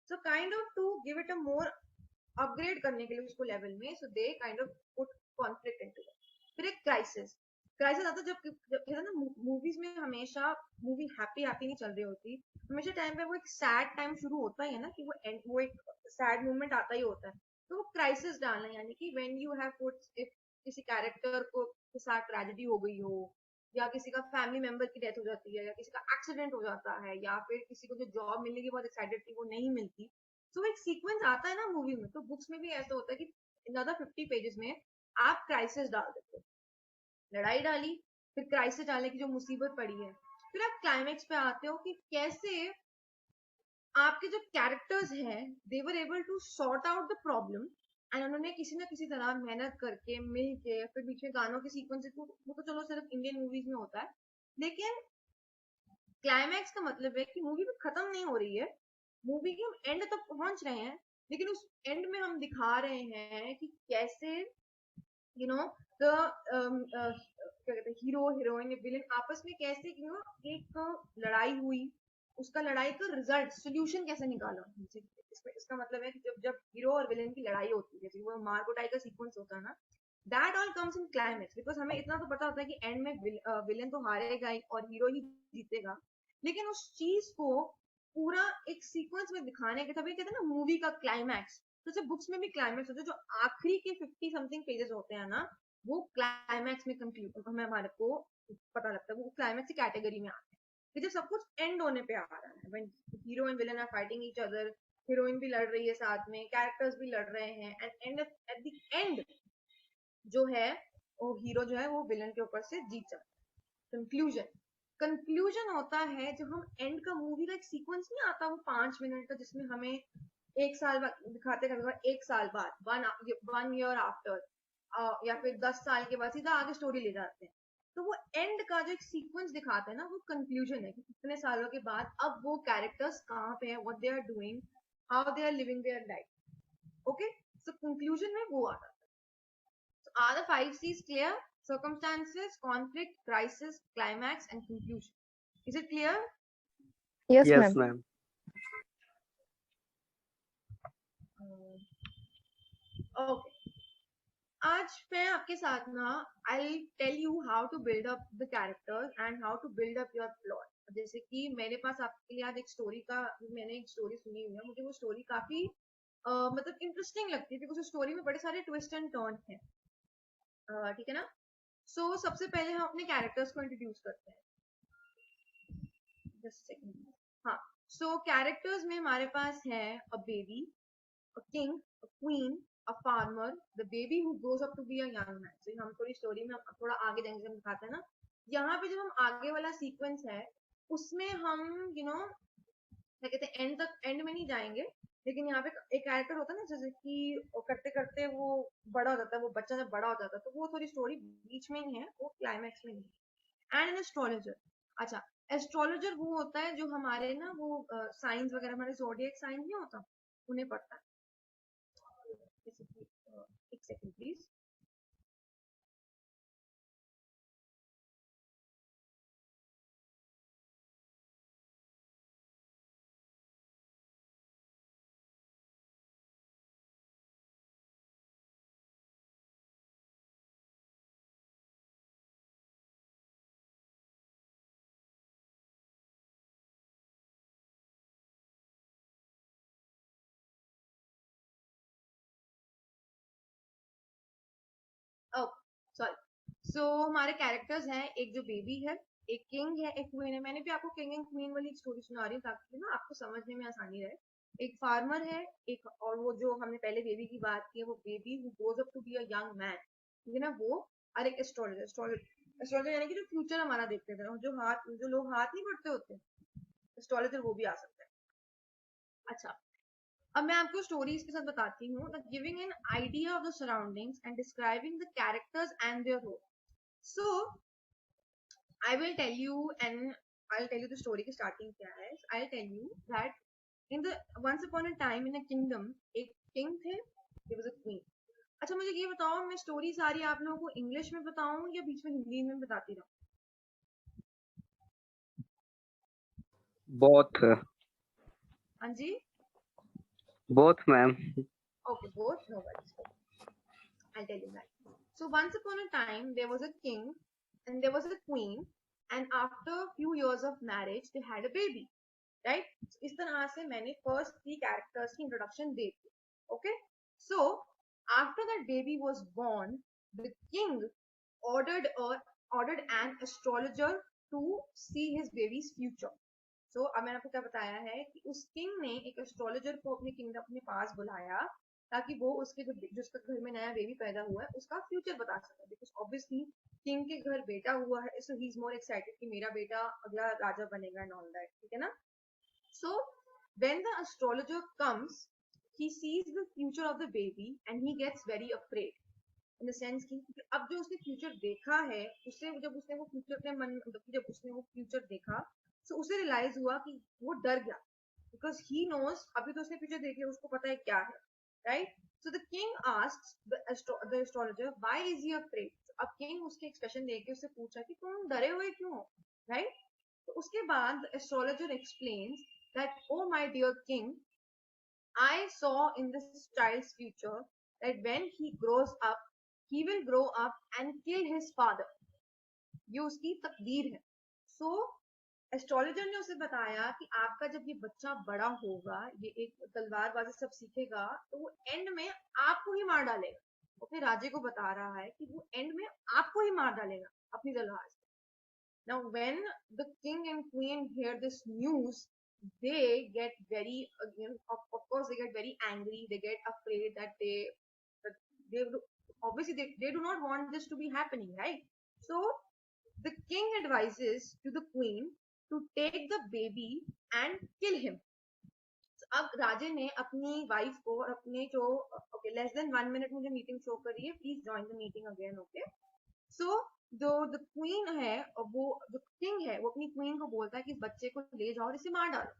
So kind of to give it a more upgrade करने के लिए उसको लेवल में, so they kind of put conflict into it. फिर एक क्राइसिस। क्राइसिस आता है जब कहते हैं ना, मूवीज में हमेशा मूवी हैप्पी हैप्पी नहीं चल रही होती, हमेशा टाइम पे वो एक सैड टाइम शुरू होता ही है ना, कि वो एक सैड मोमेंट आता ही होता है। तो वो क्राइसिस डालना, यानी कि when you have put, if किसी कैरेक्टर को के साथ ट्रेजेडी हो गई हो, या किसी का फैमिली मेंबर की डेथ हो जाती है, या किसी का एक्सीडेंट हो जाता है, या फिर किसी को जो जॉब मिलने की बहुत एक्साइटेड थी वो नहीं मिलती, तो एक सीक्वेंस आता है ना मूवी में। तो बुक्स में भी ऐसा होता है कि another 50 पेजेस में आप क्राइसिस डाल देते हो, लड़ाई डाली, फिर क्राइसिस डालने की जो मुसीबत पड़ी है, फिर आप क्लाइमेक्स पे आते हो कि कैसे आपके जो कैरेक्टर्स हैं they were able to sort out the problem, and उन्होंने किसी ना किसी तरह मेहनत करके मिल के, फिर बीच में गानों के सीक्वेंसेस, वो तो चलो सिर्फ इंडियन मूवीज में होता है, लेकिन क्लाइमैक्स का मतलब है कि मूवी भी खत्म नहीं हो रही है, मूवी के हम एंड तक पहुंच रहे हैं, लेकिन उस एंड में हम दिखा रहे हैं कि कैसे द क्या कहते हैं, हीरो हीरोइन या विलेन आपस में कैसे एक लड़ाई हुई, उसका लड़ाई का रिजल्ट सोल्यूशन कैसे निकाला। इसका मतलब है कि जब जब हीरो और विलेन की लड़ाई होती है, जैसे वो मार कुटाई का सीक्वेंस होता है ना, that all comes in climax, because हमें इतना तो पता होता है कि एंड में विलेन तो हारेगा ही और हीरो ही जीतेगा, लेकिन उस चीज को पूरा एक सीक्वेंस में दिखाने के, तभी कहते हैं ना मूवी का क्लाइमैक्स। तो जैसे बुक्स में भी क्लाइमैक्स होता है, जो आखिरी के 50 समथिंग पेजेस होते हैं ना, वो क्लाइमैक्स में कंक्लूड हमें हमारे को पता लगता है, वो क्लाइमैक्स की कैटेगरी में आते हैं कि जब सब कुछ एंड होने पे आ रहा है, when hero and villain are fighting each other, heroine भी लड़ रही है साथ में, कैरेक्टर्स भी लड़ रहे हैं, एंड एट द एंड जो है वो हीरो जो है वो विलेन के ऊपर से जीत जाता है। कंक्लूजन। कंक्लूजन होता है जब हम एंड का, मूवी का एक सीक्वेंस नहीं आता वो 5 मिनट का, जिसमें हमें एक साल बाद दिखाते हैं, एक साल बाद, 1 ईयर आफ्टर, या फिर 10 साल के बाद सीधा आगे स्टोरी ले जाते हैं। तो वो एंड का जो एक सीक्वेंस दिखाता है ना, वो कंक्लूजन है कि कितने सालों के बाद अब वो कैरेक्टर्स कहाँ पे हैं, what they are doing, how they are living their life. Okay, so conclusion में वो आता है। So are the 5 C's clear? Circumstances, conflict, crisis, climax, and conclusion. Is it clear?
Yes,
Yes,
ma'am.
ma'am.
Okay. आज मैं आपके साथ ना, I'll tell you how to build up the characters and how to build up your plot. जैसे कि मेरे पास आपके लिए आज एक स्टोरी का, मैंने एक स्टोरी सुनी हुई है, मुझे वो स्टोरी काफी मतलब इंटरेस्टिंग लगती है, क्योंकि उस स्टोरी में बड़े सारे ट्विस्ट एंड टर्न हैं, ठीक है ना। सो सबसे पहले हम अपने कैरेक्टर्स को इंट्रोड्यूस करते हैं, जस्ट सेकंड। हाँ, सो कैरेक्टर्स में हमारे पास है a baby, a king, a queen, a farmer, the baby who grows up to be a young man. So हम थोड़ी स्टोरी में थोड़ा आगे जाएंगे, हम दिखाते हैं ना, यहाँ पे जब हम आगे वाला सीक्वेंस है उसमें हम क्या कहते हैं, एंड तक, एंड में नहीं जाएंगे, लेकिन यहाँ पे एक कैरेक्टर होता है ना, जैसे कि करते करते वो बड़ा हो जाता है, वो बच्चा जब बड़ा हो जाता है तो वो थोड़ी स्टोरी बीच में ही है, वो क्लाइमैक्स में नहीं है। एंड एन एस्ट्रोलॉजर, अच्छा, एस्ट्रोलॉजर वो होता है जो हमारे ना वो साइंस वगैरह, हमारे ज़ोडिएक साइन नहीं होता, उन्हें पढ़ता है। एक सेकंड प्लीज। सॉरी। सो हमारे कैरेक्टर्स हैं, एक जो बेबी है, एक किंग है, एक क्वीन है। मैंने भी आपको किंग एंड क्वीन वाली स्टोरी सुना रही हूँ ताकि ना आपको समझने में आसानी रहे। एक फार्मर है, एक, और वो जो हमने पहले बेबी की बात की है, वो baby who grows up to be a young man, ठीक है ना, वो। और एक एस्ट्रोलॉजर, एस्ट्रोलॉजर यानी कि जो फ्यूचर हमारा देखते थे, जो लोग हाथ नहीं पढ़ते होते, एस्ट्रोलॉजर वो भी आ सकता है। अच्छा, अब मैं आपको स्टोरीज के साथ बताती हूँ, the giving an idea of the surroundings and describing the characters and their role. So I will tell you, and I'll tell you the story की starting क्या है. I'll tell you that in the once upon a time in a kingdom, एक king थे, there was a queen. अच्छा, मुझे ये बताओ, मैं स्टोरी सारी आप लोगों को इंग्लिश में बताऊं या बीच में हिंदी में बताती रहूं?
both
हाँ जी,
both ma'am.
okay, both, no worries. I'll tell you that. So once upon a time, there was a king and there was a queen, and after a few years of marriage, they had a baby. Right? इस तरह से मैंने first 3 characters की introduction they the. Okay? So after that baby was born, the king ordered a ordered an astrologer to see his baby's future. So अब मैंने आपको क्या बताया है कि उस किंग ने एक एस्ट्रोलॉजर को अपने किंगडम अपने पास बुलाया ताकि वो उसके जिसका घर में नया बेबी पैदा हुआ है उसका फ्यूचर बता सके, बिकॉज ऑब्वियसली किंग के घर बेटा हुआ है, सो ही इज मोर एक्साइटेड कि मेरा बेटा अगला राजा बनेगा एंड ऑल दैट, ठीक है ना। So when the astrologer comes, he sees the future of the baby and he gets very afraid, in the sense कि अब जो उसने फ्यूचर देखा है, उससे जब उसने वो फ्यूचर अपने मन, मतलब जब उसने वो फ्यूचर देखा, तो उसे रियलाइज हुआ कि वो डर गया, बिकॉज ही नोज, अभी तो उसने फ्यूचर देखे, उसको पता है क्या है, right. So the king asks the astrologer why is he afraid. अब किंग उसके एक्सप्रेशन देख के उससे पूछा कि तुम डरे हुए क्यों हो, राइट। तो उसके बाद astrologer explains that oh my dear king, I saw in this child's future that when he grows up, he will grow up and kill his father. ये उसकी तकदीर है. So एस्ट्रोलॉजर ने उसे बताया कि आपका जब ये बच्चा बड़ा होगा, ये एक तलवारबाजी सब सीखेगा, तो वो एंड में आपको ही मार डालेगा. अपने राजे को बता रहा है कि वो एंड में आपको ही मार डालेगा अपनी तलवार से. Now, when the king and queen hear this news, they get very, of course, they get very angry. They get afraid that they obviously they do not want this to be happening, right? So the king advises to the queen to take the baby and kill him. So, अब राजे ने अपनी wife को और अपने जो, okay, less than 1 minute मुझे meeting show कर रही है, please join the meeting again, okay. So जो द क्वीन है, और वो जो किंग है, वो अपनी क्वीन को बोलता है कि इस बच्चे को ले जाओ और इसे मार डालो,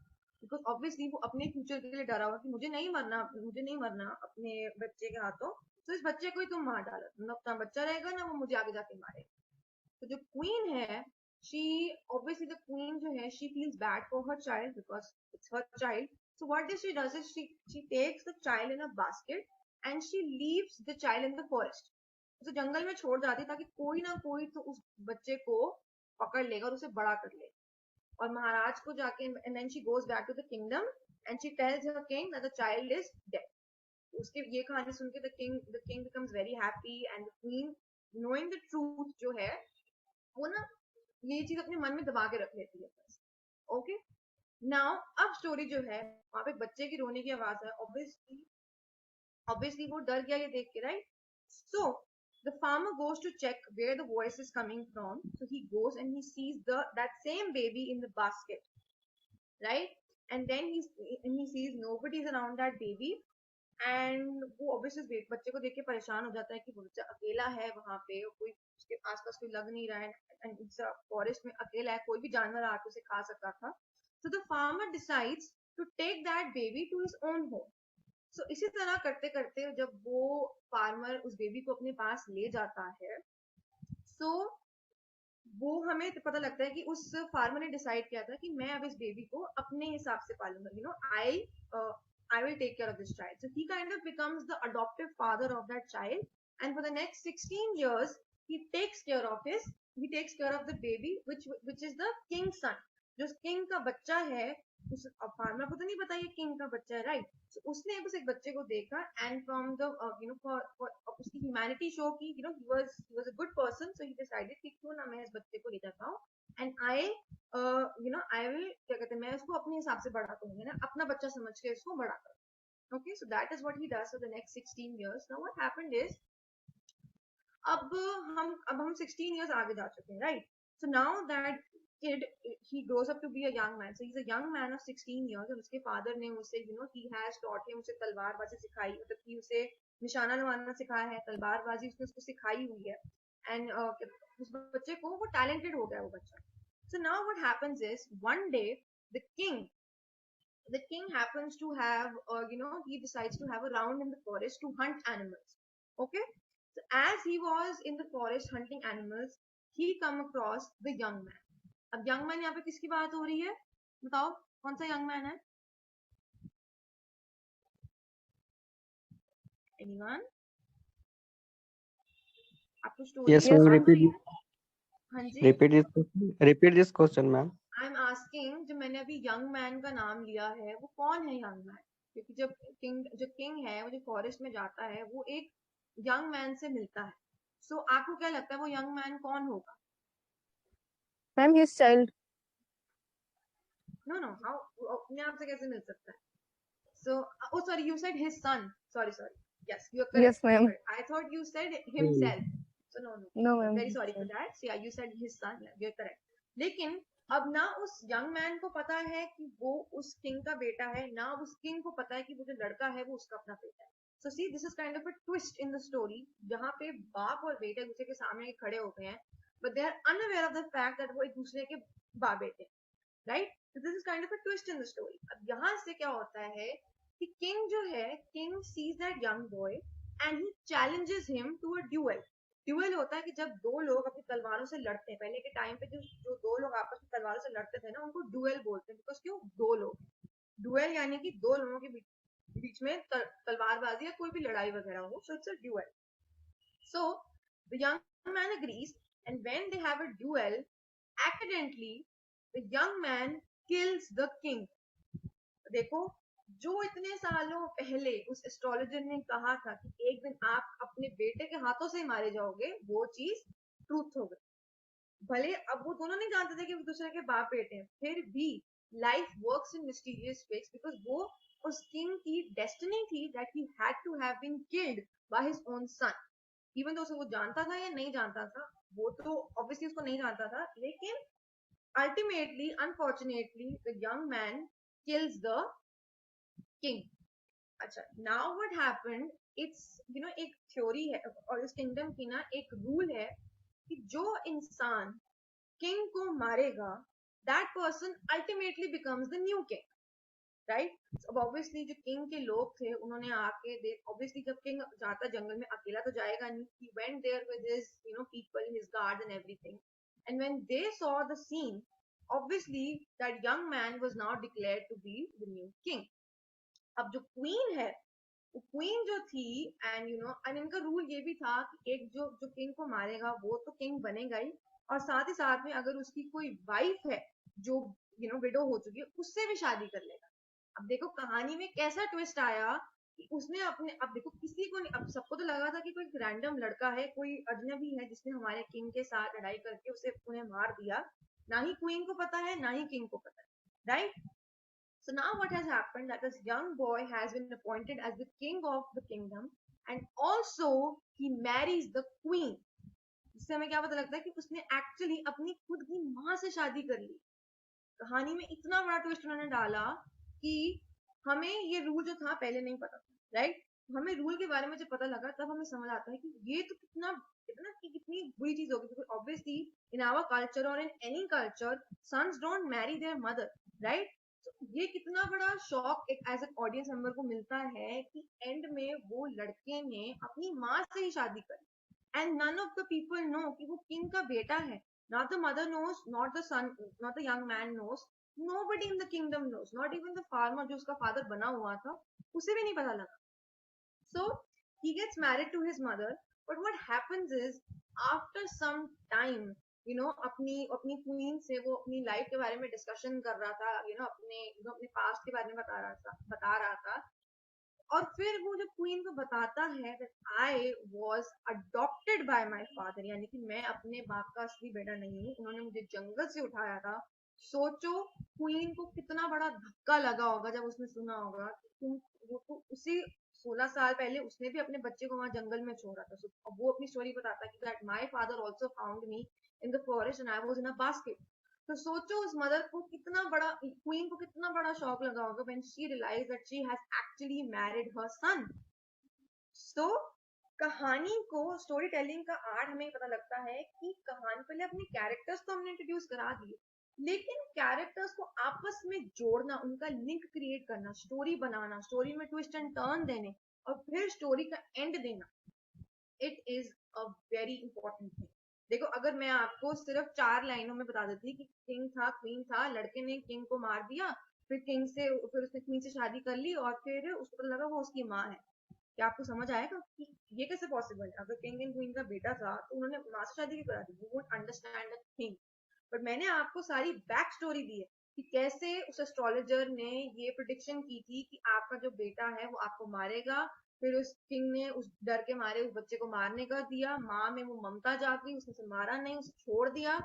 बिकॉज ऑब्वियसली वो अपने फ्यूचर के लिए डरा हुआ कि मुझे नहीं मरना अपने बच्चे के हाथों, तो इस बच्चे को ही तुम मार डालो, ना अपना बच्चा रहेगा ना वो मुझे आगे जाके मारेगा। तो जो क्वीन है, शी ऑब्वियसली द क्वीन जो है, she feels bad for her child because it's her child. So what does she does is she takes the child in a basket and she leaves the child in the forest. उसे जंगल में छोड़ जाती ताकि कोई ना कोई तो उस बच्चे को पकड़ लेगा और उसे बड़ा कर लेगा. और महाराज को जाके, and then she goes back to the kingdom and she tells her king that the child is dead. उसके ये कहानी सुन के the king becomes very happy and the queen, knowing the truth जो है, वो ना ये चीज अपने मन में दबा के रख लेती है. ओके, नाउ अब स्टोरी जो है, वहां पे बच्चे की रोने की आवाज है, ऑब्वियसली वो डर गया ये देख के, right. So the farmer goes to check where the voice is coming from. So he goes and he sees that same baby in the basket, right? and then he sees nobody is around that baby, and वो obviously बच्चे को देख के परेशान हो जाता है कि वो बच्चा अकेला है वहां पे, कोई उसके आसपास कोई लग नहीं रहा है, एंड इट्स फॉरेस्ट में अकेला है, कोई भी जानवर आके उसे खा सकता था. So the farmer decides to take that baby to his own home. So इसी तरह करते करते जब वो फार्मर उस बेबी को अपने पास ले जाता है, so वो हमें पता लगता है कि उस फार्मर ने डिसाइड किया था कि मैं अब इस बेबी को अपने हिसाब से पालूंगा. You know, I will take care of this child. So he kind of becomes the adoptive father of that child, and for the next 16 years he takes care of the baby, which is the king's son. जो king का बच्चा है, उस farmer को तो नहीं पता ये किंग का बच्चा है, राइट? So उसने बस एक बच्चे को देखा, एंड फ्रॉम द for उसकी ह्यूमैनिटी शो की, he was a good person, so he decided कि क्यों ना मैं इस बच्चे को ले जाता हूँ, एंड I will, क्या कहते हैं, मैं उसको अपने हिसाब से बड़ा करूंगी ना, अपना बच्चा समझ के इसको बड़ा करूँ. Okay, so that is what he does for the next 16 years. Now what happened is, अब हम 16 years आगे जा चुके हैं, right? So now that kid, he grows up to be a young man. So he's a young man of 16 years, और उसके father ने उसे, he has taught him, उसे तलवारबाजी सिखाई, मतलब कि उसे निशाना लगाना सिखाया है, तलवारबाजी उसने उसको सिखाई हुई है, एंड उस बच्चे को वो टैलेंटेड हो गया वो बच्चा. So now what happens is, one day the king happens to have, he decides to have a round in the forest to hunt animals. Okay, so as he was in the forest hunting animals, he come across the young man. अब young man यहाँ पे किसकी बात हो रही है, बताओ कौन सा young man है? Anyone? आपको स्टोरी
Yes,
याद
ma'am.
आ रही है? हाँ जी,
Repeat this question, ma'am.
I am asking, जो मैंने अभी यंग मैन का नाम लिया है, वो कौन है यंग मैन? क्योंकि जब किंग है, वो जो फॉरेस्ट में जाता है, वो एक यंग मैन से मिलता है. सो आपको क्या लगता है वो यंग मैन कौन होगा?
Ma'am his child.
No how, अपने आप से कैसे मिल सकता है? So oh sorry, you said his son. Sorry, yes, you are correct.
Yes, ma'am.
I thought you said himself. So no,
No, ma'am.
very sorry for that. So yeah, you said his son. Yeah, you're correct. लेकिन अब ना उस young man को पता है कि वो उस किंग का बेटा है, ना उस किंग को पता है कि वो जो लड़का है वो उसका अपना बेटा है. So see, this is kind of a twist in the story, जहाँ पे बाप और बेटे दूसरे के सामने खड़े हो गए हैं, but they are unaware of the fact that वो एक दूसरे के बाप बेटे, right? So this is kind of a twist in the story. अब यहाँ से क्या होता है कि किंग जो है, king sees that young boy and he challenges him to a duel. Dual होता है कि जब दो लोग अपनी तलवारों से लड़ते हैं. पहले के टाइम पे जो दो लोग आपस में तलवारों से लड़ते थे ना, उनको ड्यूएल बोलते हैं, बिकॉज क्यों, दो लोग. ड्यूएल यानी कि दो लोगों के बीच में तलवारबाजी या कोई भी लड़ाई वगैरह हो, so it's a dual. So the young man agrees, and when they have a dual, accidentally the young man kills the king. देखो, जो इतने सालों पहले उस एस्ट्रोलॉजर ने कहा था कि एक दिन आप अपने बेटे के हाथों से मारे जाओगे, वो चीज ट्रूथ हो गई. भले अब वो दोनों नहीं जानते थे कि वो दूसरे के बाप बेटे हैं, फिर भी life works in mysterious ways, because वो उस किंग की डेस्टिनी थी that he had to have been killed by his own son. Even तो वो जानता था या नहीं जानता था, वो तो ऑब्वियसली उसको नहीं जानता था, लेकिन ultimately unfortunately the young man kills the king. अच्छा, नाउ व्हाट हैपेंड, इट्स एक थ्योरी है और इस किंगडम की ना एक रूल है कि जो इंसान किंग को मारेगा, that person ultimately becomes the new king, right? अब ऑब्वियसली जो किंग के लोग थे, उन्होंने आके ऑब्वियसली जब किंग जाता जंगल में अकेला तो जाएगा नहीं. He went there with his people, his guards and everything, and when they saw the scene, obviously that young man was now declared to be the new king. अब जो क्वीन है, वो क्वीन जो थी, एंड एंड इनका rule ये भी था कि एक जो किंग को मारेगा वो तो किंग बनेगा ही, और साथ ही साथ में अगर उसकी कोई वाइफ है जो विडो हो चुकी है, उससे भी शादी कर लेगा. अब देखो कहानी में कैसा ट्विस्ट आया कि उसने अपने, अब देखो किसी को नहीं, अब सबको तो लगा था कि कोई रैंडम लड़का है, कोई अजनबी है जिसने हमारे किंग के साथ लड़ाई करके उन्हें मार दिया. ना ही क्वीन को पता है, ना ही किंग को पता है, right? So now what has happened, that this young boy has been appointed as the king of the kingdom, and also he marries the queen. इससे हमें क्या पता लगता है कि उसने एक्चुअली अपनी खुद की माँ से शादी कर ली. कहानी में इतना बड़ा ट्विस्ट उन्होंने डाला कि हमें ये रूल जो था पहले नहीं पता था, राइट? हमें रूल के बारे में जब पता लगा तब हमें समझ आता है कि ये तो कितनी बुरी चीज होगी, because obviously in our culture और in any culture sons don't marry their mother, right? ये कितना बड़ा शॉक एक एज एन ऑडियंस मेंबर को मिलता है कि एंड में वो लड़के ने अपनी माँ से ही शादी करी and none of the people know कि वो किंग का बेटा है. Not the mother knows, not the son, not the young man knows, nobody in the kingdom knows, not even the farmer जो उसका फादर बना हुआ था उसे भी नहीं पता लगा. So he gets married to his mother, but what happens is after some time, you know, अपनी क्वीन से वो अपनी लाइफ के बारे में डिस्कशन कर रहा था, अपने पास्ट के बारे में बता रहा था. और फिर वो जब क्वीन को बताता है that I was adopted by my father, यानी कि मैं अपने बाप का असली बेटा नहीं हूँ, उन्होंने मुझे जंगल से उठाया था. सोचो क्वीन को कितना बड़ा धक्का लगा होगा जब उसने सुना होगा कि वो तो उसी 16 साल पहले उसने भी अपने बच्चे को वहां जंगल में छोड़ा था. अब वो अपनी स्टोरी बताता है कि that my father also found me in the forest and I was in a basket. तो सोचो उस मदर को कितना बड़ा, क्वीन को कितना बड़ा शॉक लगा होगा when she realized that she has actually married her son. So कहानी को, स्टोरी टेलिंग का आर्ट हमें पता लगता है कि कहानी, पहले अपने कैरेक्टर्स तो हमने इंट्रोड्यूस करा दिए, लेकिन कैरेक्टर्स को आपस में जोड़ना, उनका लिंक क्रिएट करना, स्टोरी बनाना, स्टोरी में ट्विस्ट एंड टर्न देने और फिर स्टोरी का एंड देना, it is a very important thing. देखो अगर मैं आपको सिर्फ 4 लाइनों में बता देती कि किंग था, क्वीन था, लड़के ने किंग को मार दिया, फिर उसने क्वीन से शादी कर ली और फिर उसको पता लगा वो उसकी माँ है, क्या आपको समझ आएगा कि ये कैसे पॉसिबल है? अगर किंग एंड क्वीन का बेटा था तो उन्होंने माँ से शादी क्यों करा दी? You won't understand the thing. But मैंने आपको सारी बैक स्टोरी दी है कि कैसे उस एस्ट्रोलॉजर ने ये प्रिडिक्शन की थी कि आपका जो बेटा है वो आपको मारेगा. फिर उस किंग ने उस डर के मारे उस बच्चे को मारने का दिया, माँ में वो ममता जाग गई, उसने उसे मारा नहीं, उसे छोड़ दिया.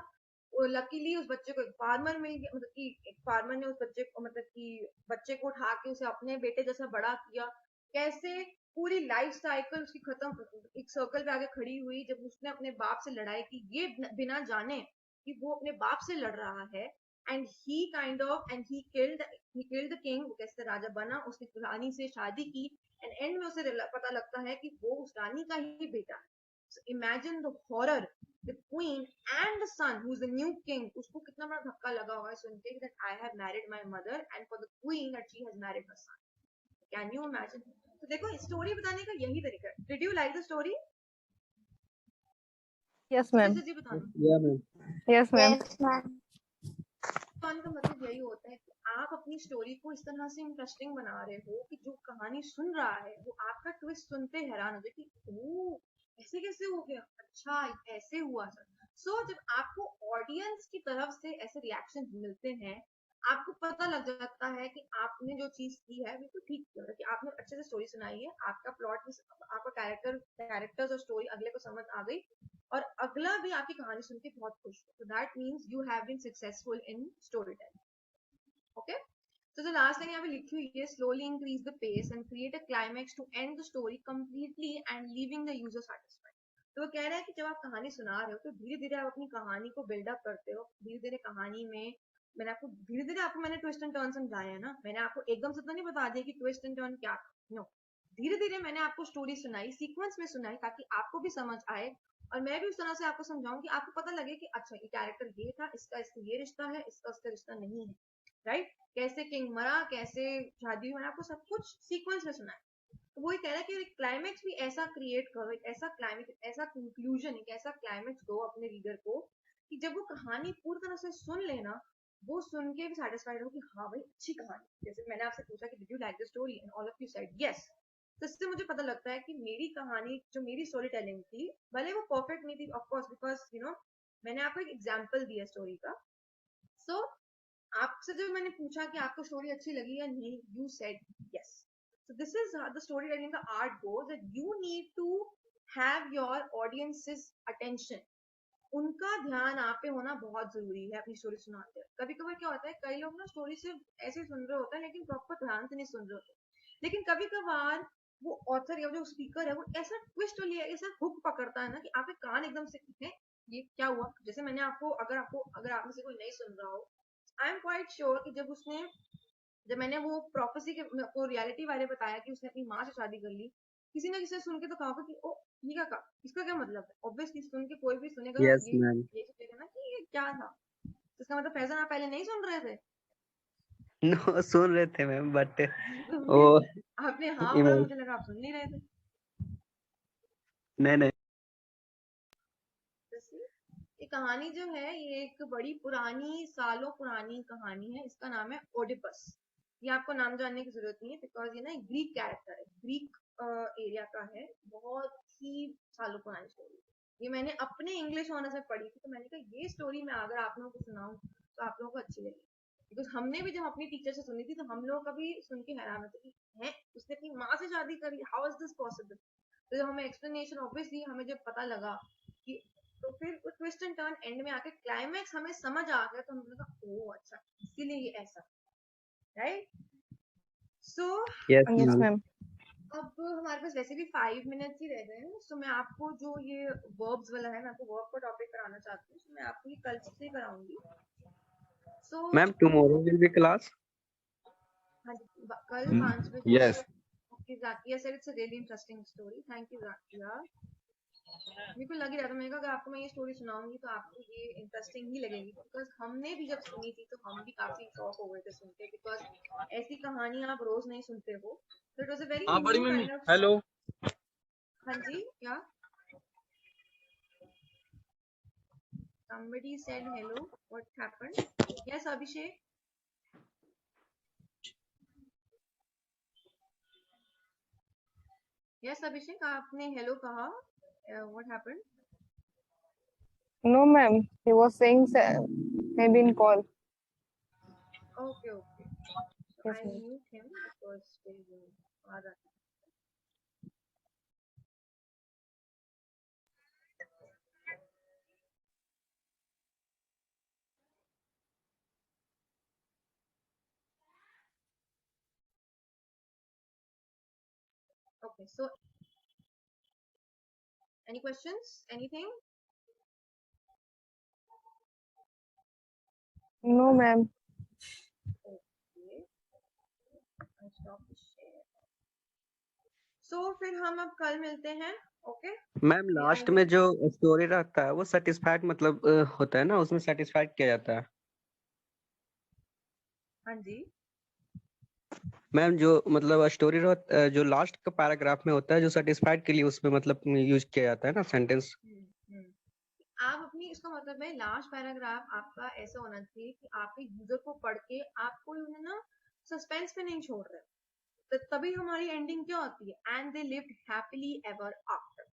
और लकीली उस बच्चे को एक फार्मर मिल गया, मतलब कि एक फार्मर ने उस बच्चे को, मतलब कि बच्चे को उठा के उसे अपने बेटे जैसा बड़ा किया. कैसे पूरी लाइफ साइकिल उसकी खत्म, एक सर्कल पे आके खड़ी हुई जब उसने अपने बाप से लड़ाई की, ये बिना जाने कि वो अपने बाप से लड़ रहा है. And he kind of and he killed the king. वो कैसे राजा बना, उसने रानी से शादी की एंड एंड में उसे पता लगता है कि वो उस रानी का ही बेटा है. So imagine the horror, the queen and the son who's the new king, उसको कितना बड़ा धक्का लगा होगा सुन के that I have married my mother and for the queen that she has married her son. Can you imagine? तो देखो story बताने का यही तरीका है. Did you like the story?
Yes, ma'am.
जी बताना.
या ma'am.
Yes, ma'am.
Yes, ma'am.
बताने का मतलब यही होता है कि आप अपनी स्टोरी को इस तरह से इंटरेस्टिंग बना रहे हो कि जो कहानी सुन रहा है वो आपका ट्विस्ट सुनते हैरान हो जाए कि ओह ऐसे कैसे हो गया, अच्छा ऐसे हुआ सर. सो जब आपको ऑडियंस की तरफ से ऐसे रिएक्शन मिलते हैं, आपको पता लग जाता है कि आपने जो चीज की है बिल्कुल ठीक किया है, कि आपने अच्छे से स्टोरी सुनाई है, आपका प्लॉट, आपका कैरेक्टर्स और स्टोरी अगले को समझ आ गई और अगला भी आपकी कहानी सुन के बहुत खुश हो. So that means you have been successful in storytelling. Okay? So the last line यहाँ पे लिखी हुई है, slowly increase the pace and create a climax to end the story completely and leaving the user satisfied. तो वो कह रहा है कि जब आप कहानी सुना रहे हो तो धीरे धीरे आप अपनी कहानी को बिल्डअप करते हो. धीरे धीरे कहानी में मैंने आपको ट्विस्ट एंड टर्न समझाया है ना. मैंने आपको एकदम से तो नहीं बता दिया कि ट्विस्ट एंड टर्न क्या, नो. धीरे धीरे मैंने आपको स्टोरी सुनाई, सीक्वेंस में सुनाई, ताकि आपको भी समझ आए और मैं भी उस तरह से आपको समझाऊं कि आपको पता लगे कि अच्छा ये कैरेक्टर ये था, इसका इससे ये रिश्ता है, इसका उससे रिश्ता नहीं है, राइट? कैसे किंग मरा, कैसे शादी हुई, मैंने आपको सब कुछ सीक्वेंस में सुना है. तो वही कह रहा है कि क्लाइमेक्स भी ऐसा क्रिएट करो, एक ऐसा क्लाइमेक्स, ऐसा कंक्लूजन, एक ऐसा क्लाइमेक्स दो अपने रीडर को कि जब वो कहानी पूरी तरह से सुन लेना, वो सुन के भी सेटिस्फाइड हो कि हाँ भाई अच्छी कहानी. जैसे मैंने आपसे पूछा कि did you like the story and all of you said yes. तो इससे मुझे पता लगता है कि मेरी कहानी, जो मेरी स्टोरी टेलिंग थी, भले वो परफेक्ट नहीं थी of course, because you know मैंने आपको एक एग्जांपल दिया स्टोरी का. सो आपसे जब मैंने पूछा कि आपको स्टोरी अच्छी लगी या नहीं, you said yes. So this is the storytelling का art goes that you need to have your audience's attention. उनका ध्यान आप पे होना बहुत जरूरी है अपनी स्टोरी सुनाते हैं. कभी कभार क्या होता है, कई लोग ना स्टोरी सिर्फ ऐसे सुन रहे होते हैं लेकिन प्रॉपर ध्यान से नहीं सुन रहे होते. लेकिन कभी कभार वो ऑथर या जो स्पीकर है वो ऐसा ट्विस्ट लिया, ऐसा हुक पकड़ता है ना कि आपके कान एकदम से है ये क्या हुआ. जैसे मैंने आपको, अगर आप में से कोई नहीं सुन रहा हो, आई एम क्वाइट श्योर कि जब उसने जब मैंने वो प्रोफेसी के को रियलिटी वाले बताया कि उसने अपनी माँ से शादी कर ली, किसी ना किसी ने सुन के तो कहा कि ओ ये क्या कहा, इसका क्या मतलब है। ऑब्वियसली सुन के कोई भी सुनेगा
यस
तो
मैम।
ये सोचेगा ना कि ये क्या था। तो इसका मतलब फैजल आप पहले नहीं सुन रहे थे।
नो सुन रहे थे मैम बट
तो
वो
फिर आपने हाँ बोला, मुझे लगा आप सुन नहीं रहे थे।
नहीं
ये कहानी जो है ये एक बड़ी पुरानी, सालों पुरानी कहानी है। इसका नाम है ओडिपस। ये आपको नाम जानने की जरूरत नहीं है बिकॉज ये ना ग्रीक कैरेक्टर है, ग्रीक एरिया का है। बहुत ही सालों पुरानी स्टोरी। ये मैंने अपने इंग्लिश ऑनर्स में पढ़ी थी, तो मैंने कहा ये स्टोरी मैं अगर आप लोगों को सुनाऊं तो आप लोगों को अच्छी लगेगी। बिकॉज हमने भी जब अपनी टीचर से सुनी थी तो हम लोग कभी सुन के हैरान होते कि हैं उसने अपनी माँ से शादी करी, हाउ इज दिस पॉसिबल। तो जब हमें एक्सप्लेनेशन, ऑब्वियसली हमें जब पता लगा कि, तो फिर वो ट्विस्ट एंड टर्न एंड में आके क्लाइमैक्स हमें समझ आ गया, तो हमने कहा ओ अच्छा इसीलिए ये ऐसा, right. So
yes
Yes,
ma'am.
ma'am.
अब हमारे पास वैसे भी 5 मिनट्स ही रह गए हैं। सो मैं आपको जो ये वर्ब्स वाला है, मैं आपको वर्ब का टॉपिक कराना चाहती हूँ। मैं आपको ये कल से कराऊंगी। So
ma'am tomorrow will be class.
हाँ जी, कल 5 बजे।
Yes.
Okay Zakia sir, it's a really interesting story. Thank you Zakia. मेरे को लग ही रहा था, मैंने कहा अगर आपको मैं ये स्टोरी सुनाऊंगी तो आपको ये इंटरेस्टिंग ही लगेगी। बिकॉज हमने भी जब सुनी थी तो हम भी काफी शॉक हो गए थे सुन के, बिकॉज ऐसी कहानी आप रोज नहीं सुनते हो। तो इट वाज अ वेरी
हाँ बड़ी
new
mummy
kind of.
Hello.
हाँ जी, क्या somebody said hello, what happened? Yes Abhishek, yes Abhishek, आपने हेलो कहा, what happened?
No, ma'am. He was saying maybe in call.
Okay, okay, so
Yes,
I
ma'am.
mute him because there is other. Okay, so any questions, anything?
No, ma'am.
Okay, I stop the share. So फिर हम अब कल मिलते हैं। Okay
ma'am last में जो story रहता है वो सेटिस्फाइड मतलब होता है ना, उसमें सेटिस्फाइड किया जाता है।
हाँ जी,
मैम जो मतलब स्टोरी जो लास्ट का पैराग्राफ में होता है जो सेटिस्फाइड के लिए उसमें मतलब यूज किया जाता है ना सेंटेंस।
आप अपनी, इसका मतलब है लास्ट पैराग्राफ आपका ऐसा होना चाहिए कि आपके यूजर को पढ़ के आपको उन्हें ना सस्पेंस पे नहीं छोड़ रहे। तो तभी हमारी एंडिंग क्या होती है, and they lived happily ever after.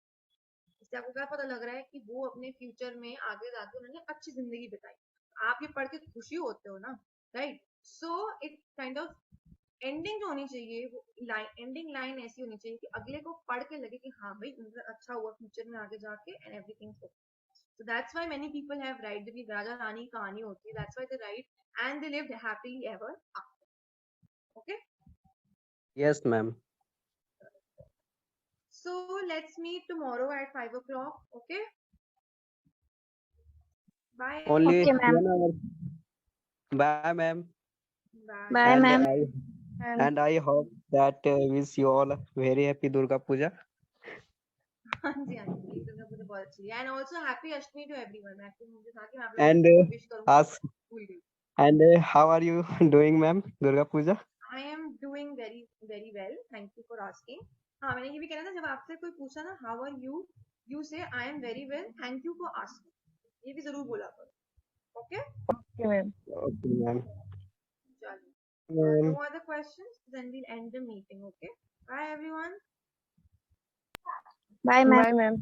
इससे आपको क्या पता लग रहा है कि वो अपने फ्यूचर में आगे जाके उन्होंने अच्छी जिंदगी बिताई। आप ये पढ़ के खुशी होते हो ना, right. So it kind of ending जो होनी चाहिए, वो लाइन, एंडिंग लाइन ऐसी होनी चाहिए कि अगले को पढ़ के लगे कि हाँ भाई उनका अच्छा हुआ फ्यूचर में आगे जाके and everything. So that's why many people have write, जब ये राजा रानी की कहानी होती है, that's why they write and they lived happily ever after. Okay,
yes ma'am.
so let's meet tomorrow at 5 o'clock. Okay, bye
only
Okay, ma'am.
1 hour। Bye ma'am.
bye
Bye,
and
ma'am.
I
And
and I hope that wish you all very happy Durga Puja.
हाँ जी, हाँ जी, दुर्गा पूजा बहुत अच्छी है। And also happy Ashtami to everyone. Actually मुझे था कि मैं आप
एंड
लोगों को विश करूंगा,
आज
भूल गई।
And how are you doing ma'am Durga Puja?
I am doing very very well, thank you for asking. हाँ, मैंने ये भी कहना था, जब आपसे कोई पूछा ना how are you, you say I am very well, thank you for asking। ये भी जरूर बोला करो। Okay,
okay, ma'am.
Okay ma'am.
no other questions, then we'll end the meeting. Okay, bye everyone.
Bye, ma'am.